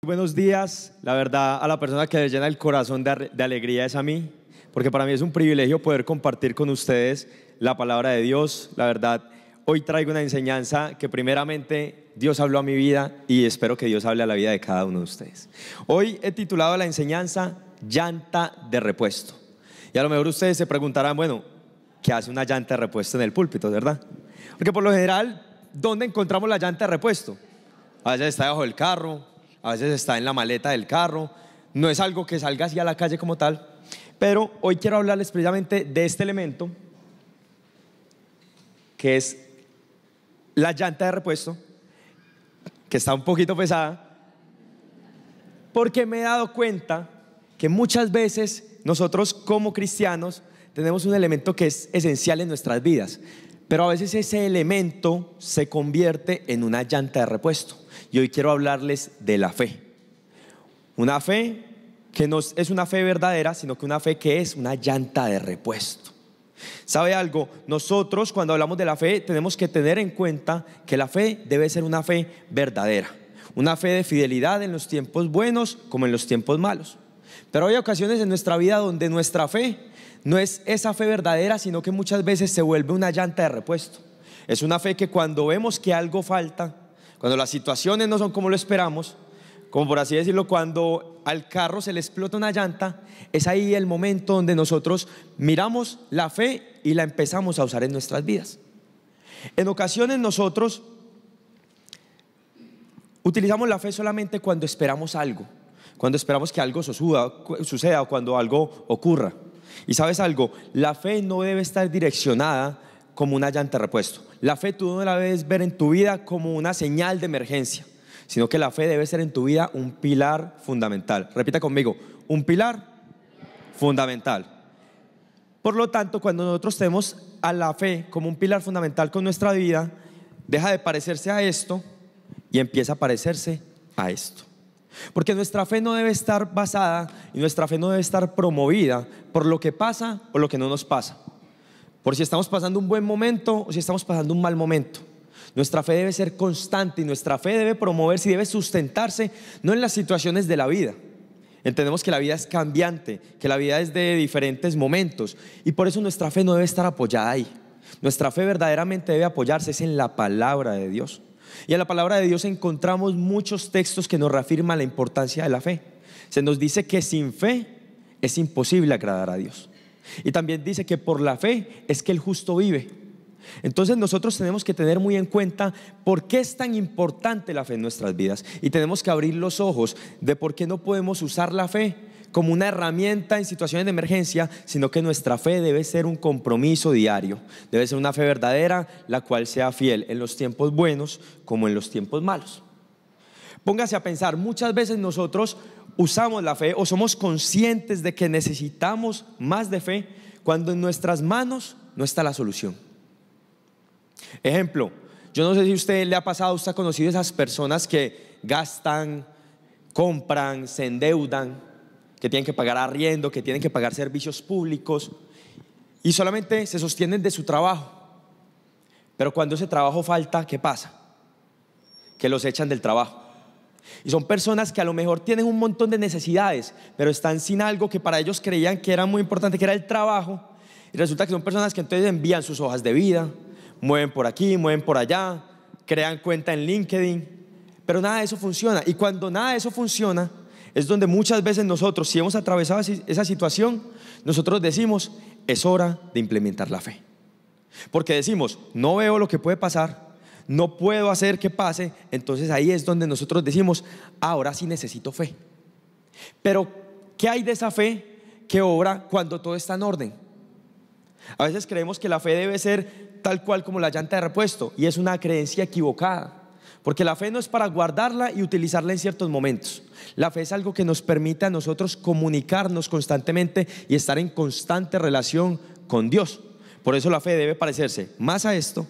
Buenos días. La verdad, a la persona que le llena el corazón de alegría es a mí, porque para mí es un privilegio poder compartir con ustedes la palabra de Dios. La verdad, hoy traigo una enseñanza que primeramente Dios habló a mi vida y espero que Dios hable a la vida de cada uno de ustedes. Hoy he titulado la enseñanza Llanta de repuesto. Y a lo mejor ustedes se preguntarán, bueno, ¿qué hace una llanta de repuesto en el púlpito, verdad? Porque por lo general, ¿dónde encontramos la llanta de repuesto? A veces está debajo del carro, a veces está en la maleta del carro. No es algo que salga así a la calle como tal. Pero hoy quiero hablarles precisamente de este elemento, que es la llanta de repuesto, que está un poquito pesada, porque me he dado cuenta que muchas veces nosotros como cristianos tenemos un elemento que es esencial en nuestras vidas, pero a veces ese elemento se convierte en una llanta de repuesto. Y hoy quiero hablarles de la fe. Una fe que no es una fe verdadera, sino que una fe que es una llanta de repuesto. ¿Sabe algo? Nosotros cuando hablamos de la fe tenemos que tener en cuenta que la fe debe ser una fe verdadera, una fe de fidelidad en los tiempos buenos como en los tiempos malos. Pero hay ocasiones en nuestra vida donde nuestra fe no es esa fe verdadera, sino que muchas veces se vuelve una llanta de repuesto. Es una fe que cuando vemos que algo falta, cuando las situaciones no son como lo esperamos, como por así decirlo, cuando al carro se le explota una llanta, es ahí el momento donde nosotros miramos la fe y la empezamos a usar en nuestras vidas. En ocasiones nosotros utilizamos la fe solamente cuando esperamos algo, cuando esperamos que algo suceda o cuando algo ocurra. Y sabes algo, la fe no debe estar direccionada como una llanta de repuesto. La fe tú no la debes ver en tu vida como una señal de emergencia, sino que la fe debe ser en tu vida un pilar fundamental. Repita conmigo, un pilar fundamental. Por lo tanto, cuando nosotros tenemos a la fe como un pilar fundamental con nuestra vida, deja de parecerse a esto y empieza a parecerse a esto. Porque nuestra fe no debe estar basada y nuestra fe no debe estar promovida por lo que pasa o lo que no nos pasa, por si estamos pasando un buen momento o si estamos pasando un mal momento. Nuestra fe debe ser constante y nuestra fe debe promoverse y debe sustentarse no en las situaciones de la vida. Entendemos que la vida es cambiante, que la vida es de diferentes momentos y por eso nuestra fe no debe estar apoyada ahí. Nuestra fe verdaderamente debe apoyarse es en la palabra de Dios. Y en la palabra de Dios encontramos muchos textos que nos reafirman la importancia de la fe. Se nos dice que sin fe es imposible agradar a Dios. Y también dice que por la fe es que el justo vive. Entonces nosotros tenemos que tener muy en cuenta por qué es tan importante la fe en nuestras vidas. Y tenemos que abrir los ojos de por qué no podemos usar la fe como una herramienta en situaciones de emergencia, sino que nuestra fe debe ser un compromiso diario. Debe ser una fe verdadera, la cual sea fiel en los tiempos buenos como en los tiempos malos. Póngase a pensar, muchas veces nosotros usamos la fe o somos conscientes de que necesitamos más de fe cuando en nuestras manos no está la solución. Ejemplo, yo no sé si a usted le ha pasado, usted ha conocido esas personas que gastan, compran, se endeudan, que tienen que pagar arriendo, que tienen que pagar servicios públicos y solamente se sostienen de su trabajo. Pero cuando ese trabajo falta, ¿qué pasa? Que los echan del trabajo. Y son personas que a lo mejor tienen un montón de necesidades, pero están sin algo que para ellos creían que era muy importante, que era el trabajo. Y resulta que son personas que entonces envían sus hojas de vida, mueven por aquí, mueven por allá, crean cuenta en LinkedIn, pero nada de eso funciona. Y cuando nada de eso funciona, es donde muchas veces nosotros, si hemos atravesado esa situación, nosotros decimos, es hora de implementar la fe. Porque decimos, no veo lo que puede pasar, no puedo hacer que pase, entonces ahí es donde nosotros decimos, ahora sí necesito fe. Pero, ¿qué hay de esa fe que obra cuando todo está en orden? A veces creemos que la fe debe ser tal cual como la llanta de repuesto, y es una creencia equivocada. Porque la fe no es para guardarla y utilizarla en ciertos momentos. La fe es algo que nos permite a nosotros comunicarnos constantemente y estar en constante relación con Dios. Por eso la fe debe parecerse más a esto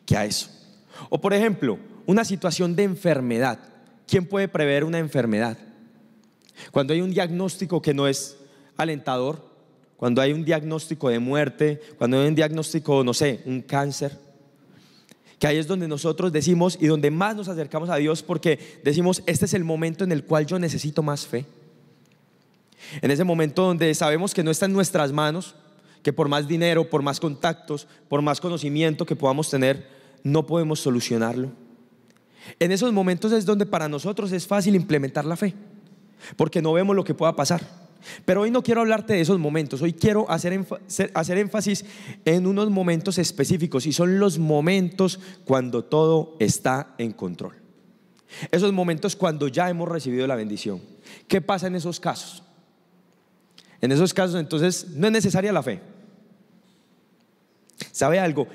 que a eso. O por ejemplo, una situación de enfermedad. ¿Quién puede prever una enfermedad? Cuando hay un diagnóstico que no es alentador, cuando hay un diagnóstico de muerte, cuando hay un diagnóstico, no sé, un cáncer. Que ahí es donde nosotros decimos y donde más nos acercamos a Dios, porque decimos: este es el momento en el cual yo necesito más fe. En ese momento donde sabemos que no está en nuestras manos, que por más dinero, por más contactos, por más conocimiento que podamos tener, no podemos solucionarlo. En esos momentos es donde para nosotros es fácil implementar la fe, porque no vemos lo que pueda pasar. Pero hoy no quiero hablarte de esos momentos. Hoy quiero hacer énfasis en unos momentos específicos, y son los momentos cuando todo está en control. Esos momentos cuando ya hemos recibido la bendición. ¿Qué pasa en esos casos? En esos casos entonces no es necesaria la fe. ¿Sabe algo?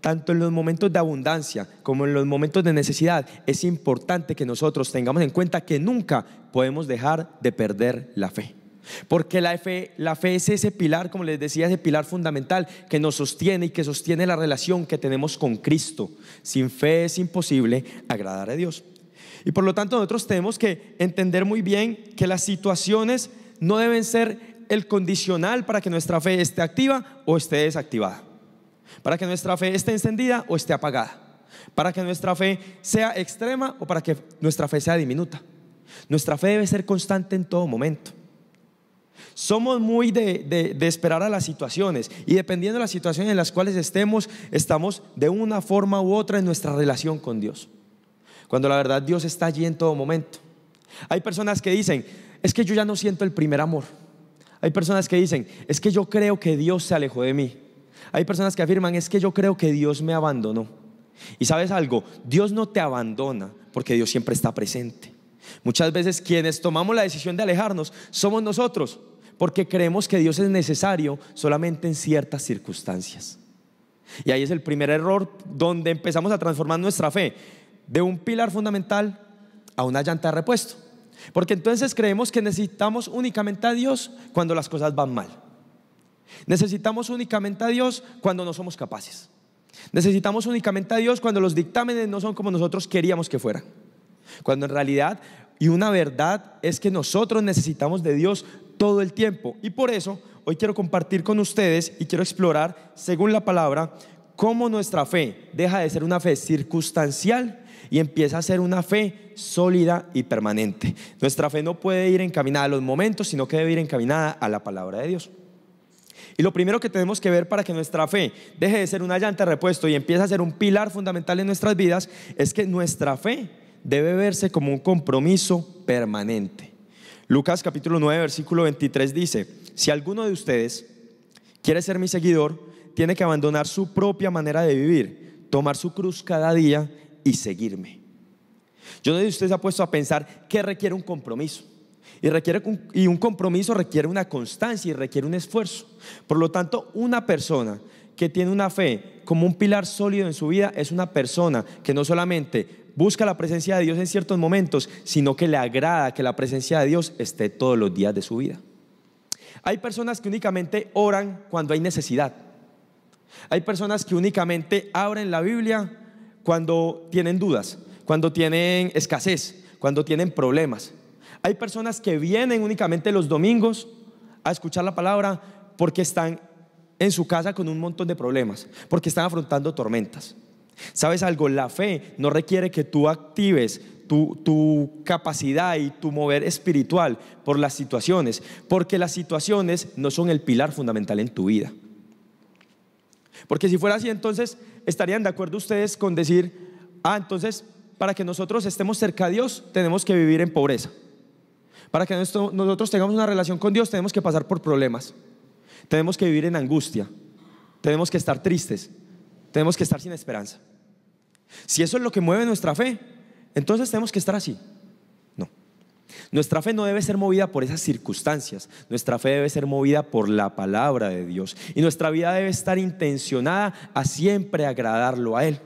Tanto en los momentos de abundancia como en los momentos de necesidad, es importante que nosotros tengamos en cuenta que nunca podemos dejar de perder la fe. Porque la fe es ese pilar, como les decía, ese pilar fundamental que nos sostiene y que sostiene la relación que tenemos con Cristo. Sin fe es imposible agradar a Dios. Y por lo tanto nosotros tenemos que entender muy bien que las situaciones no deben ser el condicional para que nuestra fe esté activa o esté desactivada, para que nuestra fe esté encendida o esté apagada, para que nuestra fe sea extrema o para que nuestra fe sea diminuta. Nuestra fe debe ser constante en todo momento. Somos muy de esperar a las situaciones, y dependiendo de las situaciones en las cuales estamos de una forma u otra en nuestra relación con Dios, cuando la verdad Dios está allí en todo momento. Hay personas que dicen: es que yo ya no siento el primer amor. Hay personas que dicen: es que yo creo que Dios se alejó de mí. Hay personas que afirman: es que yo creo que Dios me abandonó. Y sabes algo, Dios no te abandona, porque Dios siempre está presente. Muchas veces quienes tomamos la decisión de alejarnos somos nosotros, porque creemos que Dios es necesario solamente en ciertas circunstancias. Y ahí es el primer error, donde empezamos a transformar nuestra fe de un pilar fundamental a una llanta de repuesto. Porque entonces creemos que necesitamos únicamente a Dios cuando las cosas van mal. Necesitamos únicamente a Dios cuando no somos capaces. Necesitamos únicamente a Dios cuando los dictámenes no son como nosotros queríamos que fueran. Cuando en realidad, y una verdad, es que nosotros necesitamos de Dios todo el tiempo. Y por eso hoy quiero compartir con ustedes y quiero explorar, según la palabra, cómo nuestra fe deja de ser una fe circunstancial y empieza a ser una fe sólida y permanente. Nuestra fe no puede ir encaminada a los momentos, sino que debe ir encaminada a la palabra de Dios. Y lo primero que tenemos que ver para que nuestra fe deje de ser una llanta de repuesto y empiece a ser un pilar fundamental en nuestras vidas, es que nuestra fe debe verse como un compromiso permanente. Lucas capítulo 9 versículo 23 dice: si alguno de ustedes quiere ser mi seguidor, tiene que abandonar su propia manera de vivir, tomar su cruz cada día y seguirme. Yo no sé si usted se ha puesto a pensar que requiere un compromiso. Y un compromiso requiere una constancia y requiere un esfuerzo. Por lo tanto, una persona que tiene una fe como un pilar sólido en su vida es una persona que no solamente busca la presencia de Dios en ciertos momentos, sino que le agrada que la presencia de Dios esté todos los días de su vida. Hay personas que únicamente oran cuando hay necesidad. Hay personas que únicamente abren la Biblia cuando tienen dudas, cuando tienen escasez, cuando tienen problemas. Hay personas que vienen únicamente los domingos a escuchar la palabra porque están en su casa con un montón de problemas, porque están afrontando tormentas. ¿Sabes algo? La fe no requiere que tú actives tu capacidad y tu mover espiritual por las situaciones, porque las situaciones no son el pilar fundamental en tu vida. Porque si fuera así, entonces estarían de acuerdo ustedes con decir: entonces para que nosotros estemos cerca de Dios tenemos que vivir en pobreza. Para que nosotros tengamos una relación con Dios tenemos que pasar por problemas, tenemos que vivir en angustia, tenemos que estar tristes, tenemos que estar sin esperanza. Si eso es lo que mueve nuestra fe, entonces tenemos que estar así. No, nuestra fe no debe ser movida por esas circunstancias. Nuestra fe debe ser movida por la palabra de Dios, y nuestra vida debe estar intencionada a siempre agradarlo a Él.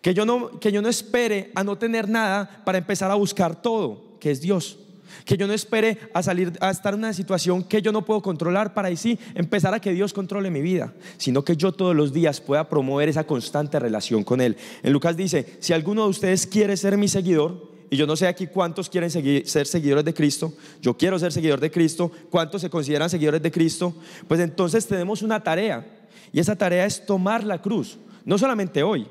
Que yo no espere a no tener nada para empezar a buscar todo, que es Dios. Que yo no espere a estar en una situación que yo no puedo controlar para ahí sí empezar a que Dios controle mi vida, sino que yo todos los días pueda promover esa constante relación con Él. En Lucas dice: si alguno de ustedes quiere ser mi seguidor, y yo no sé aquí cuántos quieren ser seguidores de Cristo, yo quiero ser seguidor de Cristo, ¿cuántos se consideran seguidores de Cristo? Pues entonces tenemos una tarea, y esa tarea es tomar la cruz, no solamente hoy,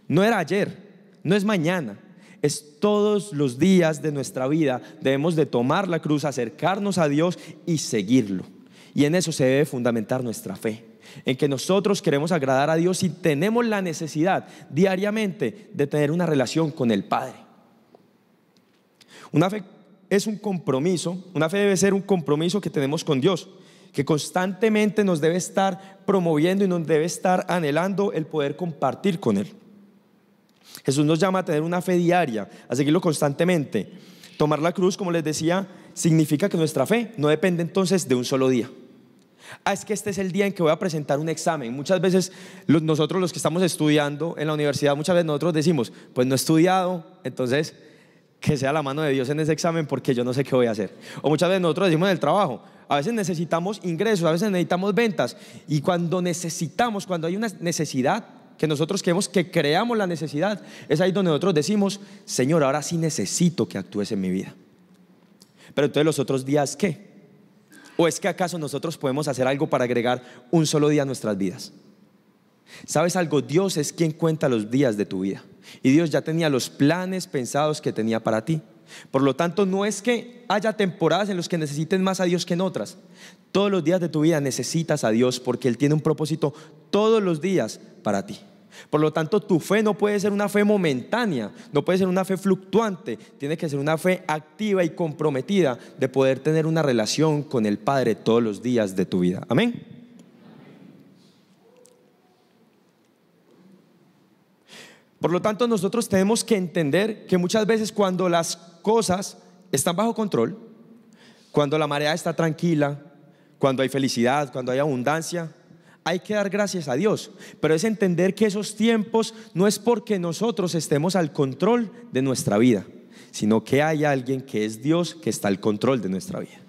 No era ayer, no es mañana, es todos los días de nuestra vida. Debemos de tomar la cruz, acercarnos a Dios y seguirlo. Y en eso se debe fundamentar nuestra fe, en que nosotros queremos agradar a Dios y tenemos la necesidad diariamente de tener una relación con el Padre. Una fe es un compromiso, una fe debe ser un compromiso que tenemos con Dios, que constantemente nos debe estar promoviendo y nos debe estar anhelando el poder compartir con Él. Jesús nos llama a tener una fe diaria, a seguirlo constantemente. Tomar la cruz, como les decía, significa que nuestra fe no depende entonces de un solo día. Es que este es el día en que voy a presentar un examen. Muchas veces nosotros los que estamos estudiando en la universidad, muchas veces nosotros decimos, pues no he estudiado, entonces que sea la mano de Dios en ese examen porque yo no sé qué voy a hacer. O muchas veces nosotros decimos en el trabajo, a veces necesitamos ingresos, a veces necesitamos ventas, y cuando hay una necesidad, que nosotros creamos la necesidad, es ahí donde nosotros decimos, Señor, ahora sí necesito que actúes en mi vida. Pero entonces los otros días, ¿qué? ¿O es que acaso nosotros podemos hacer algo para agregar un solo día a nuestras vidas? ¿Sabes algo? Dios es quien cuenta los días de tu vida, y Dios ya tenía los planes pensados que tenía para ti. Por lo tanto, no es que haya temporadas en las que necesiten más a Dios que en otras. Todos los días de tu vida necesitas a Dios, porque Él tiene un propósito todos los días para ti. Por lo tanto, tu fe no puede ser una fe momentánea, no puede ser una fe fluctuante, tiene que ser una fe activa y comprometida de poder tener una relación con el Padre todos los días de tu vida. Amén. Por lo tanto, nosotros tenemos que entender que muchas veces cuando las cosas están bajo control, cuando la marea está tranquila, cuando hay felicidad, cuando hay abundancia, hay que dar gracias a Dios. Pero es entender que esos tiempos no es porque nosotros estemos al control de nuestra vida, sino que hay alguien que es Dios que está al control de nuestra vida.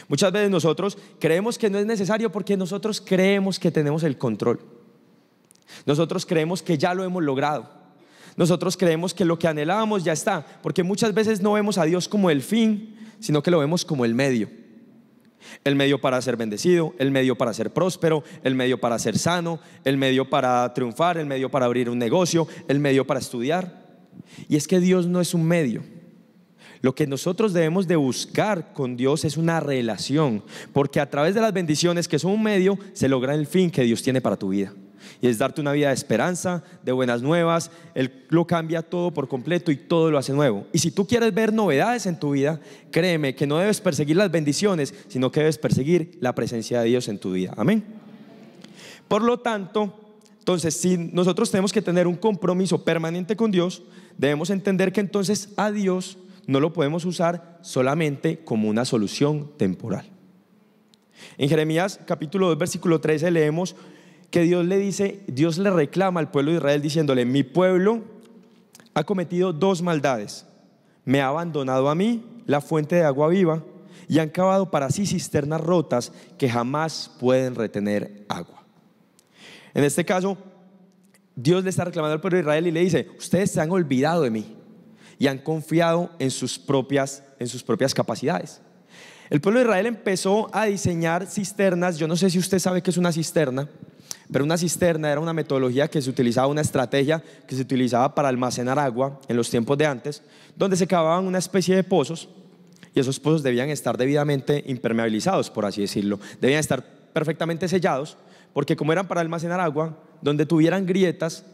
Muchas veces nosotros creemos que no es necesario porque nosotros creemos que tenemos el control. Nosotros creemos que ya lo hemos logrado. Nosotros creemos que lo que anhelábamos ya está, porque muchas veces no vemos a Dios como el fin, sino que lo vemos como el medio. El medio para ser bendecido, el medio para ser próspero, el medio para ser sano, el medio para triunfar, el medio para abrir un negocio, el medio para estudiar. Y es que Dios no es un medio. Lo que nosotros debemos de buscar con Dios es una relación, porque a través de las bendiciones, que son un medio, se logra el fin que Dios tiene para tu vida. Y es darte una vida de esperanza, de buenas nuevas. Él lo cambia todo por completo y todo lo hace nuevo. Y si tú quieres ver novedades en tu vida, créeme que no debes perseguir las bendiciones, sino que debes perseguir la presencia de Dios en tu vida. Amén. Por lo tanto, entonces, si nosotros tenemos que tener un compromiso permanente con Dios, debemos entender que entonces a Dios no lo podemos usar solamente como una solución temporal. En Jeremías capítulo 2 versículo 13 leemos que Dios le reclama al pueblo de Israel diciéndole: mi pueblo ha cometido dos maldades, me ha abandonado a mí, la fuente de agua viva, y han cavado para sí cisternas rotas que jamás pueden retener agua. En este caso, Dios le está reclamando al pueblo de Israel y le dice: ustedes se han olvidado de mí y han confiado en sus propias capacidades. El pueblo de Israel empezó a diseñar cisternas. Yo no sé si usted sabe qué es una cisterna, pero una cisterna era una metodología que se utilizaba, una estrategia que se utilizaba para almacenar agua en los tiempos de antes, donde se cavaban una especie de pozos, y esos pozos debían estar debidamente impermeabilizados, por así decirlo. Debían estar perfectamente sellados, porque como eran para almacenar agua, donde tuvieran grietas,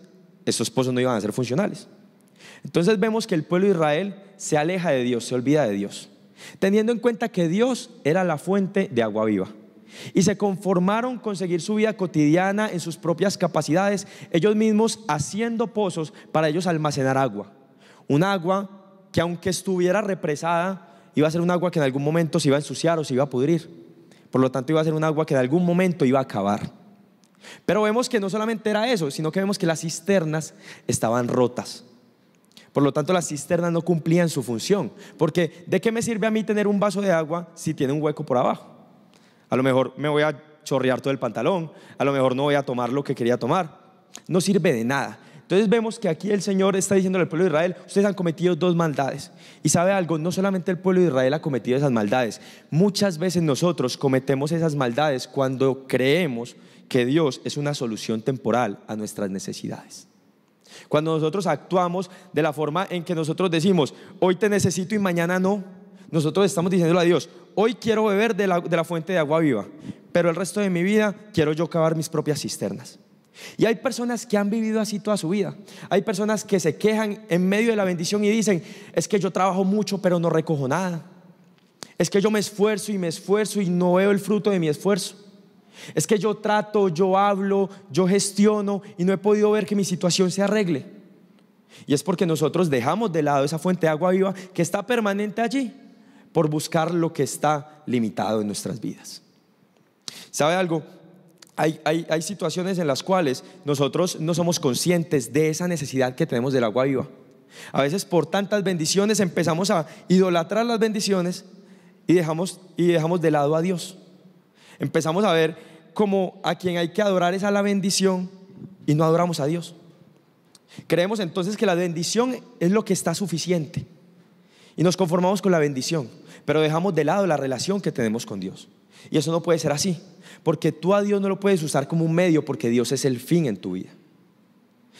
esos pozos no iban a ser funcionales. Entonces vemos que el pueblo de Israel se aleja de Dios, se olvida de Dios, teniendo en cuenta que Dios era la fuente de agua viva. Y se conformaron con seguir su vida cotidiana en sus propias capacidades, ellos mismos haciendo pozos para ellos almacenar agua. Un agua que, aunque estuviera represada, iba a ser un agua que en algún momento se iba a ensuciar o se iba a pudrir. Por lo tanto, iba a ser un agua que en algún momento iba a acabar. Pero vemos que no solamente era eso, sino que vemos que las cisternas estaban rotas. Por lo tanto, las cisternas no cumplían su función, porque ¿de qué me sirve a mí tener un vaso de agua si tiene un hueco por abajo? A lo mejor me voy a chorrear todo el pantalón, a lo mejor no voy a tomar lo que quería tomar. No sirve de nada. Entonces vemos que aquí el Señor está diciendo al pueblo de Israel: ustedes han cometido dos maldades. Y sabe algo, no solamente el pueblo de Israel ha cometido esas maldades, muchas veces nosotros cometemos esas maldades cuando creemos que Dios es una solución temporal a nuestras necesidades. Cuando nosotros actuamos de la forma en que nosotros decimos, hoy te necesito y mañana no, nosotros estamos diciéndole a Dios, hoy quiero beber de la fuente de agua viva, pero el resto de mi vida quiero yo cavar mis propias cisternas. Y hay personas que han vivido así toda su vida. Hay personas que se quejan en medio de la bendición y dicen, es que yo trabajo mucho pero no recojo nada. Es que yo me esfuerzo y no veo el fruto de mi esfuerzo. Es que yo trato, yo hablo, yo gestiono y no he podido ver que mi situación se arregle. Y es porque nosotros dejamos de lado esa fuente de agua viva que está permanente allí por buscar lo que está limitado en nuestras vidas. ¿Sabe algo? Hay situaciones en las cuales nosotros no somos conscientes de esa necesidad que tenemos del agua viva. A veces por tantas bendiciones empezamos a idolatrar las bendiciones y dejamos de lado a Dios. Empezamos a ver como a quien hay que adorar es a la bendición y no adoramos a Dios. Creemos entonces que la bendición es lo que está suficiente y nos conformamos con la bendición, pero dejamos de lado la relación que tenemos con Dios. Y eso no puede ser así, porque tú a Dios no lo puedes usar como un medio, porque Dios es el fin en tu vida.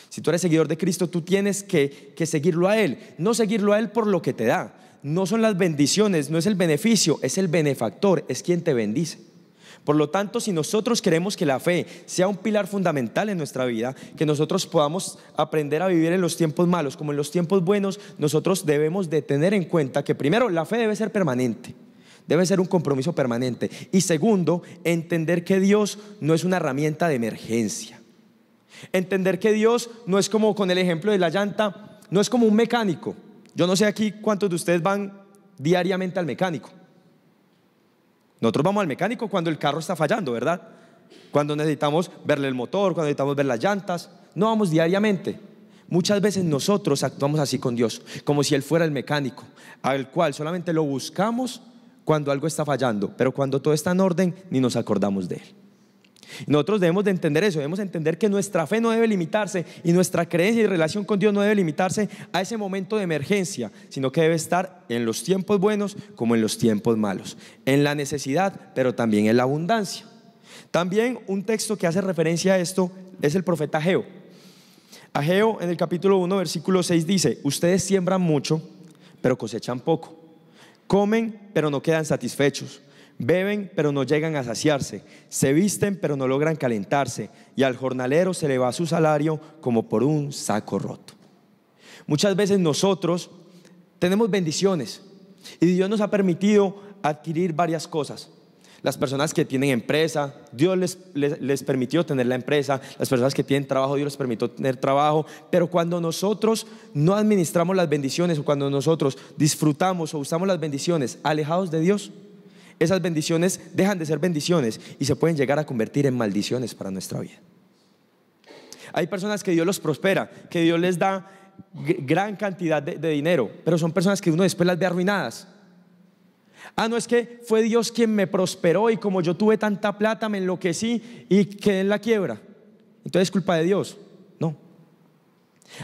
Si tú eres seguidor de Cristo, tú tienes que seguirlo a Él, no seguirlo a Él por lo que te da. No son las bendiciones, no es el beneficio, es el benefactor, es quien te bendice. Por lo tanto, si nosotros queremos que la fe sea un pilar fundamental en nuestra vida, que nosotros podamos aprender a vivir en los tiempos malos como en los tiempos buenos, nosotros debemos de tener en cuenta que primero, la fe debe ser permanente. Debe ser un compromiso permanente. Y segundo, entender que Dios no es una herramienta de emergencia. Entender que Dios no es como con el ejemplo de la llanta, no es como un mecánico. Yo no sé aquí cuántos de ustedes van diariamente al mecánico. Nosotros vamos al mecánico cuando el carro está fallando, ¿verdad? Cuando necesitamos verle el motor, cuando necesitamos ver las llantas. No vamos diariamente. Muchas veces nosotros actuamos así con Dios, como si Él fuera el mecánico, al cual solamente lo buscamos cuando algo está fallando, pero cuando todo está en orden ni nos acordamos de Él. Nosotros debemos de entender eso, debemos entender que nuestra fe no debe limitarse y nuestra creencia y relación con Dios no debe limitarse a ese momento de emergencia, sino que debe estar en los tiempos buenos como en los tiempos malos, en la necesidad pero también en la abundancia. También un texto que hace referencia a esto es el profeta Ageo. Ageo en el capítulo 1 versículo 6 dice: ustedes siembran mucho pero cosechan poco, comen pero no quedan satisfechos, beben pero no llegan a saciarse, se visten pero no logran calentarse, y al jornalero se le va su salario como por un saco roto. Muchas veces nosotros tenemos bendiciones y Dios nos ha permitido adquirir varias cosas. Las personas que tienen empresa, Dios les permitió tener la empresa. Las personas que tienen trabajo, Dios les permitió tener trabajo. Pero cuando nosotros no administramos las bendiciones, o cuando nosotros disfrutamos o usamos las bendiciones alejados de Dios, esas bendiciones dejan de ser bendiciones y se pueden llegar a convertir en maldiciones para nuestra vida. Hay personas que Dios los prospera, que Dios les da gran cantidad de dinero, pero son personas que uno después las ve arruinadas. No, es que fue Dios quien me prosperó y como yo tuve tanta plata me enloquecí y quedé en la quiebra, entonces es culpa de Dios. No.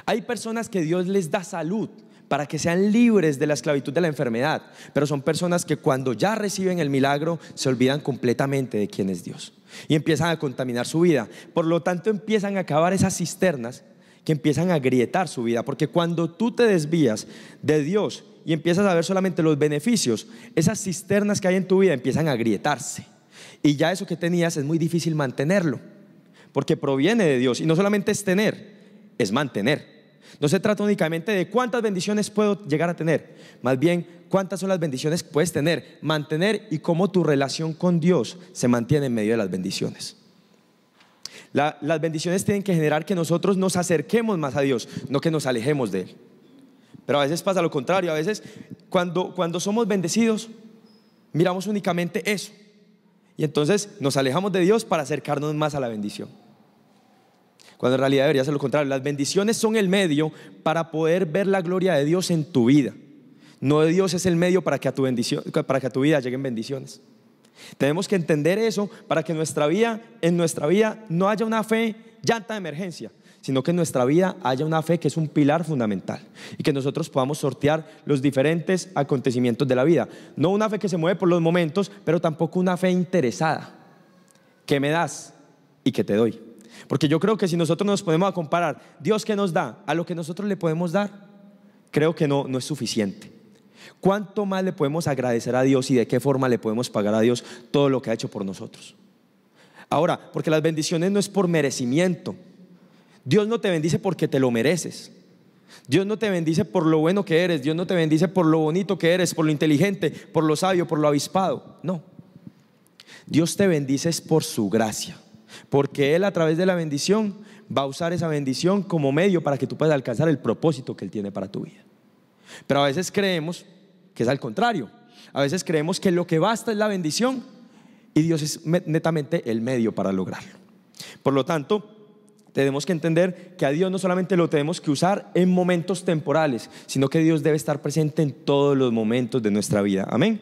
Hay personas que Dios les da salud para que sean libres de la esclavitud de la enfermedad, pero son personas que cuando ya reciben el milagro se olvidan completamente de quién es Dios y empiezan a contaminar su vida. Por lo tanto empiezan a cavar esas cisternas que empiezan a agrietar su vida, porque cuando tú te desvías de Dios y empiezas a ver solamente los beneficios, esas cisternas que hay en tu vida empiezan a agrietarse y ya eso que tenías es muy difícil mantenerlo, porque proviene de Dios. Y no solamente es tener, es mantener. No se trata únicamente de cuántas bendiciones puedo llegar a tener, más bien cuántas son las bendiciones que puedes tener, mantener, y cómo tu relación con Dios se mantiene en medio de las bendiciones. Las bendiciones tienen que generar que nosotros nos acerquemos más a Dios, no que nos alejemos de Él. Pero a veces pasa lo contrario. A veces cuando somos bendecidos miramos únicamente eso y entonces nos alejamos de Dios para acercarnos más a la bendición, cuando en realidad debería ser lo contrario. Las bendiciones son el medio para poder ver la gloria de Dios en tu vida. No de Dios es el medio para que a tu vida lleguen bendiciones. Tenemos que entender eso para que en nuestra vida no haya una fe llanta de emergencia, sino que en nuestra vida haya una fe que es un pilar fundamental y que nosotros podamos sortear los diferentes acontecimientos de la vida. No una fe que se mueve por los momentos, pero tampoco una fe interesada. ¿Qué me das y qué te doy? Porque yo creo que si nosotros nos ponemos a comparar Dios que nos da a lo que nosotros le podemos dar, creo que no es suficiente. ¿Cuánto más le podemos agradecer a Dios y de qué forma le podemos pagar a Dios todo lo que ha hecho por nosotros? Ahora, porque las bendiciones no es por merecimiento. Dios no te bendice porque te lo mereces. Dios no te bendice por lo bueno que eres. Dios no te bendice por lo bonito que eres, por lo inteligente, por lo sabio, por lo avispado. No. Dios te bendice es por su gracia, porque Él a través de la bendición va a usar esa bendición como medio para que tú puedas alcanzar el propósito que Él tiene para tu vida. Pero a veces creemos que es al contrario. A veces creemos que lo que basta es la bendición y Dios es netamente el medio para lograrlo. Por lo tanto, tenemos que entender que a Dios no solamente lo tenemos que usar en momentos temporales, sino que Dios debe estar presente en todos los momentos de nuestra vida. Amén.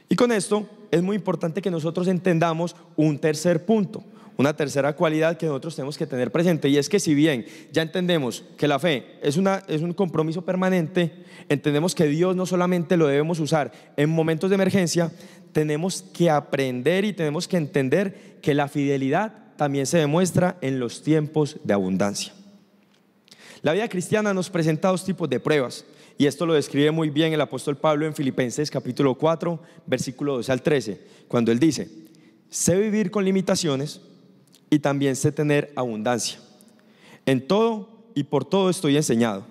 Y con esto es muy importante que nosotros entendamos un tercer punto, una tercera cualidad que nosotros tenemos que tener presente, y es que si bien ya entendemos que la fe es un compromiso permanente, entendemos que Dios no solamente lo debemos usar en momentos de emergencia, tenemos que aprender y tenemos que entender que la fidelidad también se demuestra en los tiempos de abundancia. La vida cristiana nos presenta dos tipos de pruebas, y esto lo describe muy bien el apóstol Pablo en Filipenses capítulo 4, versículo 12 al 13, cuando él dice: sé vivir con limitaciones y también sé tener abundancia. En todo y por todo estoy enseñado,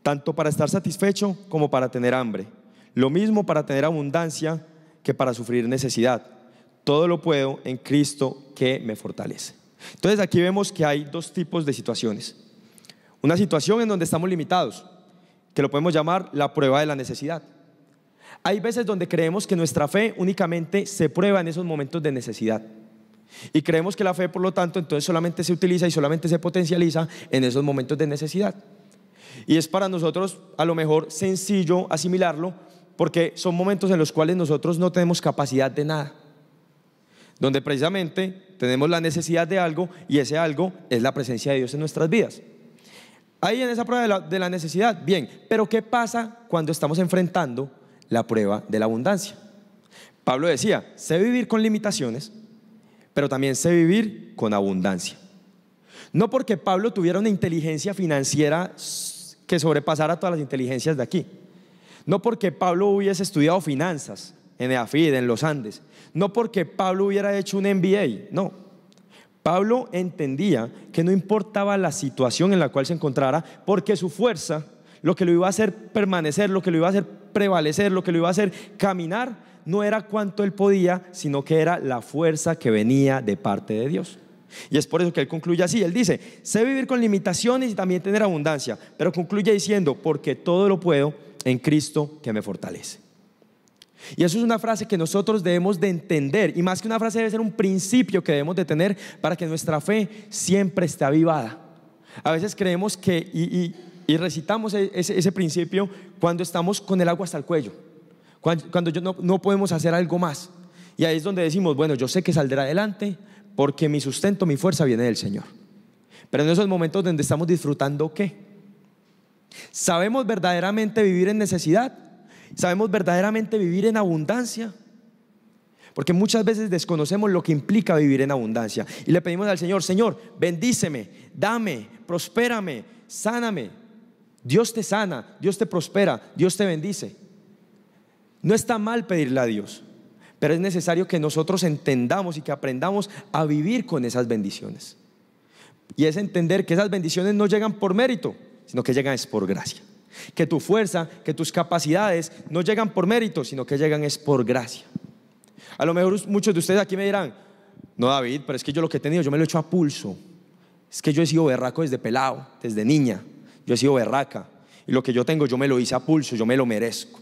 tanto para estar satisfecho como para tener hambre, lo mismo para tener abundancia que para sufrir necesidad. Todo lo puedo en Cristo que me fortalece. Entonces aquí vemos que hay dos tipos de situaciones. Una situación en donde estamos limitados, que lo podemos llamar la prueba de la necesidad. Hay veces donde creemos que nuestra fe únicamente se prueba en esos momentos de necesidad, y creemos que la fe, por lo tanto, entonces solamente se utiliza y solamente se potencializa en esos momentos de necesidad. Y es para nosotros a lo mejor sencillo asimilarlo, porque son momentos en los cuales nosotros no tenemos capacidad de nada, donde precisamente tenemos la necesidad de algo, y ese algo es la presencia de Dios en nuestras vidas. Ahí en esa prueba de la necesidad, bien, pero ¿qué pasa cuando estamos enfrentando la prueba de la abundancia? Pablo decía: sé vivir con limitaciones, pero también sé vivir con abundancia. No porque Pablo tuviera una inteligencia financiera que sobrepasara todas las inteligencias de aquí, no porque Pablo hubiese estudiado finanzas en EAFID, en los Andes, no porque Pablo hubiera hecho un MBA, no. Pablo entendía que no importaba la situación en la cual se encontrara, porque su fuerza, lo que lo iba a hacer permanecer, lo que lo iba a hacer prevalecer, lo que lo iba a hacer caminar, no era cuánto él podía, sino que era la fuerza que venía de parte de Dios. Y es por eso que él concluye así. Él dice: sé vivir con limitaciones y también tener abundancia, pero concluye diciendo: porque todo lo puedo en Cristo que me fortalece. Y eso es una frase que nosotros debemos de entender, y más que una frase, debe ser un principio que debemos de tener para que nuestra fe siempre esté avivada. A veces creemos que y recitamos ese principio cuando estamos con el agua hasta el cuello, cuando no podemos hacer algo más, y ahí es donde decimos: bueno, yo sé que saldré adelante porque mi sustento, mi fuerza viene del Señor. Pero en esos momentos donde estamos disfrutando, ¿qué? ¿Sabemos verdaderamente vivir en necesidad? ¿Sabemos verdaderamente vivir en abundancia? Porque muchas veces desconocemos lo que implica vivir en abundancia, y le pedimos al Señor: Señor, bendíceme, dame, prospérame, sáname. Dios te sana, Dios te prospera, Dios te bendice. No está mal pedirle a Dios, pero es necesario que nosotros entendamos y que aprendamos a vivir con esas bendiciones. Y es entender que esas bendiciones no llegan por mérito, sino que llegan es por gracia. Que tu fuerza, que tus capacidades no llegan por mérito, sino que llegan es por gracia. A lo mejor muchos de ustedes aquí me dirán: no, David, pero es que yo lo que he tenido, yo me lo he hecho a pulso. Es que yo he sido berraco desde pelado, desde niña. Yo he sido berraca, y lo que yo tengo yo me lo hice a pulso, yo me lo merezco.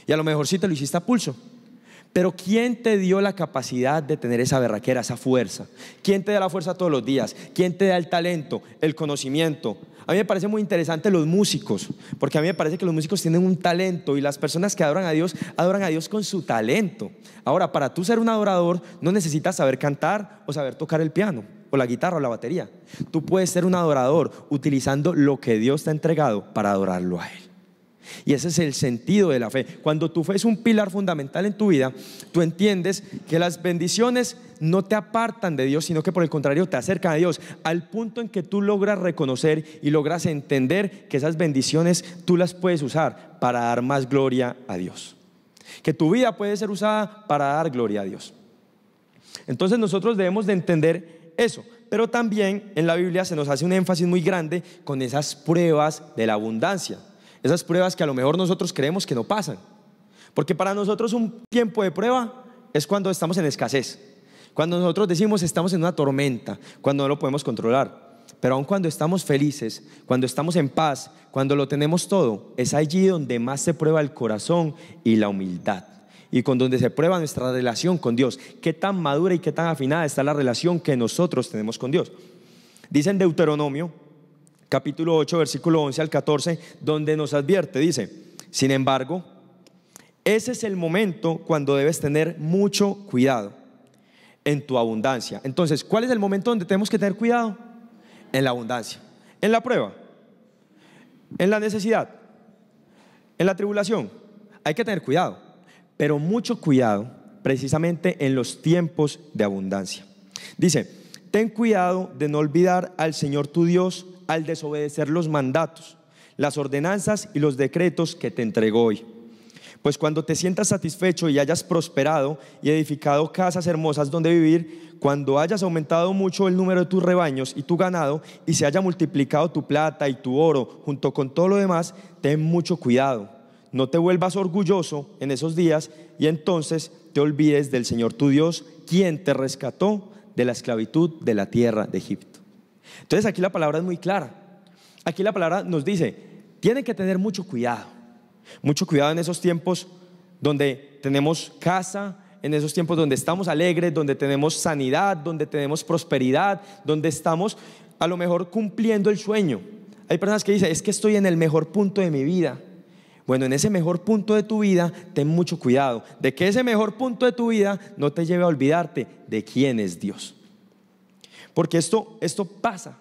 Y a lo mejor sí te lo hiciste a pulso, pero ¿quién te dio la capacidad de tener esa berraquera, esa fuerza? ¿Quién te da la fuerza todos los días? ¿Quién te da el talento, el conocimiento? A mí me parece muy interesante los músicos, porque a mí me parece que los músicos tienen un talento, y las personas que adoran a Dios con su talento. Ahora, para tú ser un adorador no necesitas saber cantar o saber tocar el piano o la guitarra o la batería. Tú puedes ser un adorador utilizando lo que Dios te ha entregado para adorarlo a Él. Y ese es el sentido de la fe. Cuando tu fe es un pilar fundamental en tu vida, tú entiendes que las bendiciones no te apartan de Dios, sino que por el contrario te acercan a Dios, al punto en que tú logras reconocer y logras entender que esas bendiciones tú las puedes usar para dar más gloria a Dios, que tu vida puede ser usada para dar gloria a Dios. Entonces nosotros debemos de entender eso, pero también en la Biblia se nos hace un énfasis muy grande con esas pruebas de la abundancia. Esas pruebas que a lo mejor nosotros creemos que no pasan, porque para nosotros un tiempo de prueba es cuando estamos en escasez, cuando nosotros decimos estamos en una tormenta, cuando no lo podemos controlar. Pero aun cuando estamos felices, cuando estamos en paz, cuando lo tenemos todo, es allí donde más se prueba el corazón y la humildad, y con donde se prueba nuestra relación con Dios. Qué tan madura y qué tan afinada está la relación que nosotros tenemos con Dios. Dice en Deuteronomio capítulo 8, versículo 11 al 14, donde nos advierte, dice: sin embargo, ese es el momento cuando debes tener mucho cuidado en tu abundancia. Entonces, ¿cuál es el momento donde tenemos que tener cuidado? En la abundancia, en la prueba, en la necesidad, en la tribulación. Hay que tener cuidado, pero mucho cuidado precisamente en los tiempos de abundancia. Dice: ten cuidado de no olvidar al Señor tu Dios al desobedecer los mandatos, las ordenanzas y los decretos que te entregó hoy. Pues cuando te sientas satisfecho y hayas prosperado y edificado casas hermosas donde vivir, cuando hayas aumentado mucho el número de tus rebaños y tu ganado, y se haya multiplicado tu plata y tu oro junto con todo lo demás, ten mucho cuidado. No te vuelvas orgulloso en esos días y entonces te olvides del Señor tu Dios, quien te rescató de la esclavitud de la tierra de Egipto. Entonces aquí la palabra es muy clara. Aquí la palabra nos dice: tienen que tener mucho cuidado en esos tiempos donde tenemos casa, en esos tiempos donde estamos alegres, donde tenemos sanidad, donde tenemos prosperidad, donde estamos a lo mejor cumpliendo el sueño. Hay personas que dicen: es que estoy en el mejor punto de mi vida. Bueno, en ese mejor punto de tu vida, ten mucho cuidado de que ese mejor punto de tu vida no te lleve a olvidarte de quién es Dios. Porque esto pasa,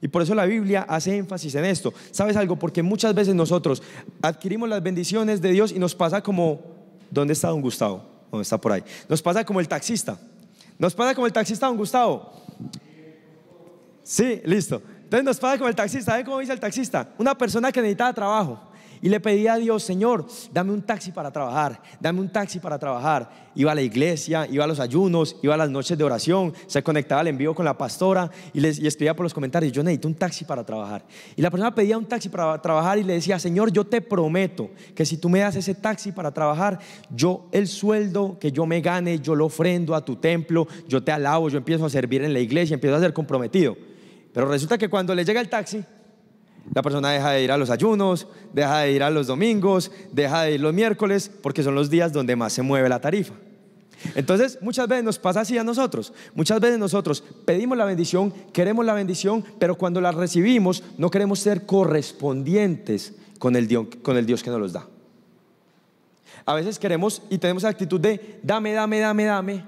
y por eso la Biblia hace énfasis en esto. ¿Sabes algo? Porque muchas veces nosotros adquirimos las bendiciones de Dios y nos pasa como, ¿dónde está don Gustavo? ¿Dónde está por ahí? Nos pasa como el taxista. Nos pasa como el taxista don Gustavo. Sí, listo. Entonces nos pasa como el taxista. ¿Saben cómo dice el taxista? Una persona que necesitaba trabajo y le pedía a Dios: Señor, dame un taxi para trabajar, dame un taxi para trabajar. Iba a la iglesia, iba a los ayunos, iba a las noches de oración, se conectaba al en vivo con la pastora y escribía por los comentarios: yo necesito un taxi para trabajar. Y la persona pedía un taxi para trabajar y le decía: Señor, yo te prometo que si tú me das ese taxi para trabajar, yo el sueldo que yo me gane, yo lo ofrendo a tu templo, yo te alabo, yo empiezo a servir en la iglesia, empiezo a ser comprometido. Pero resulta que cuando le llega el taxi, la persona deja de ir a los ayunos, deja de ir a los domingos, deja de ir los miércoles, porque son los días donde más se mueve la tarifa. Entonces muchas veces nos pasa así a nosotros. Muchas veces nosotros pedimos la bendición, queremos la bendición, pero cuando la recibimos no queremos ser correspondientes con el Dios que nos los da. A veces queremos y tenemos la actitud de dame,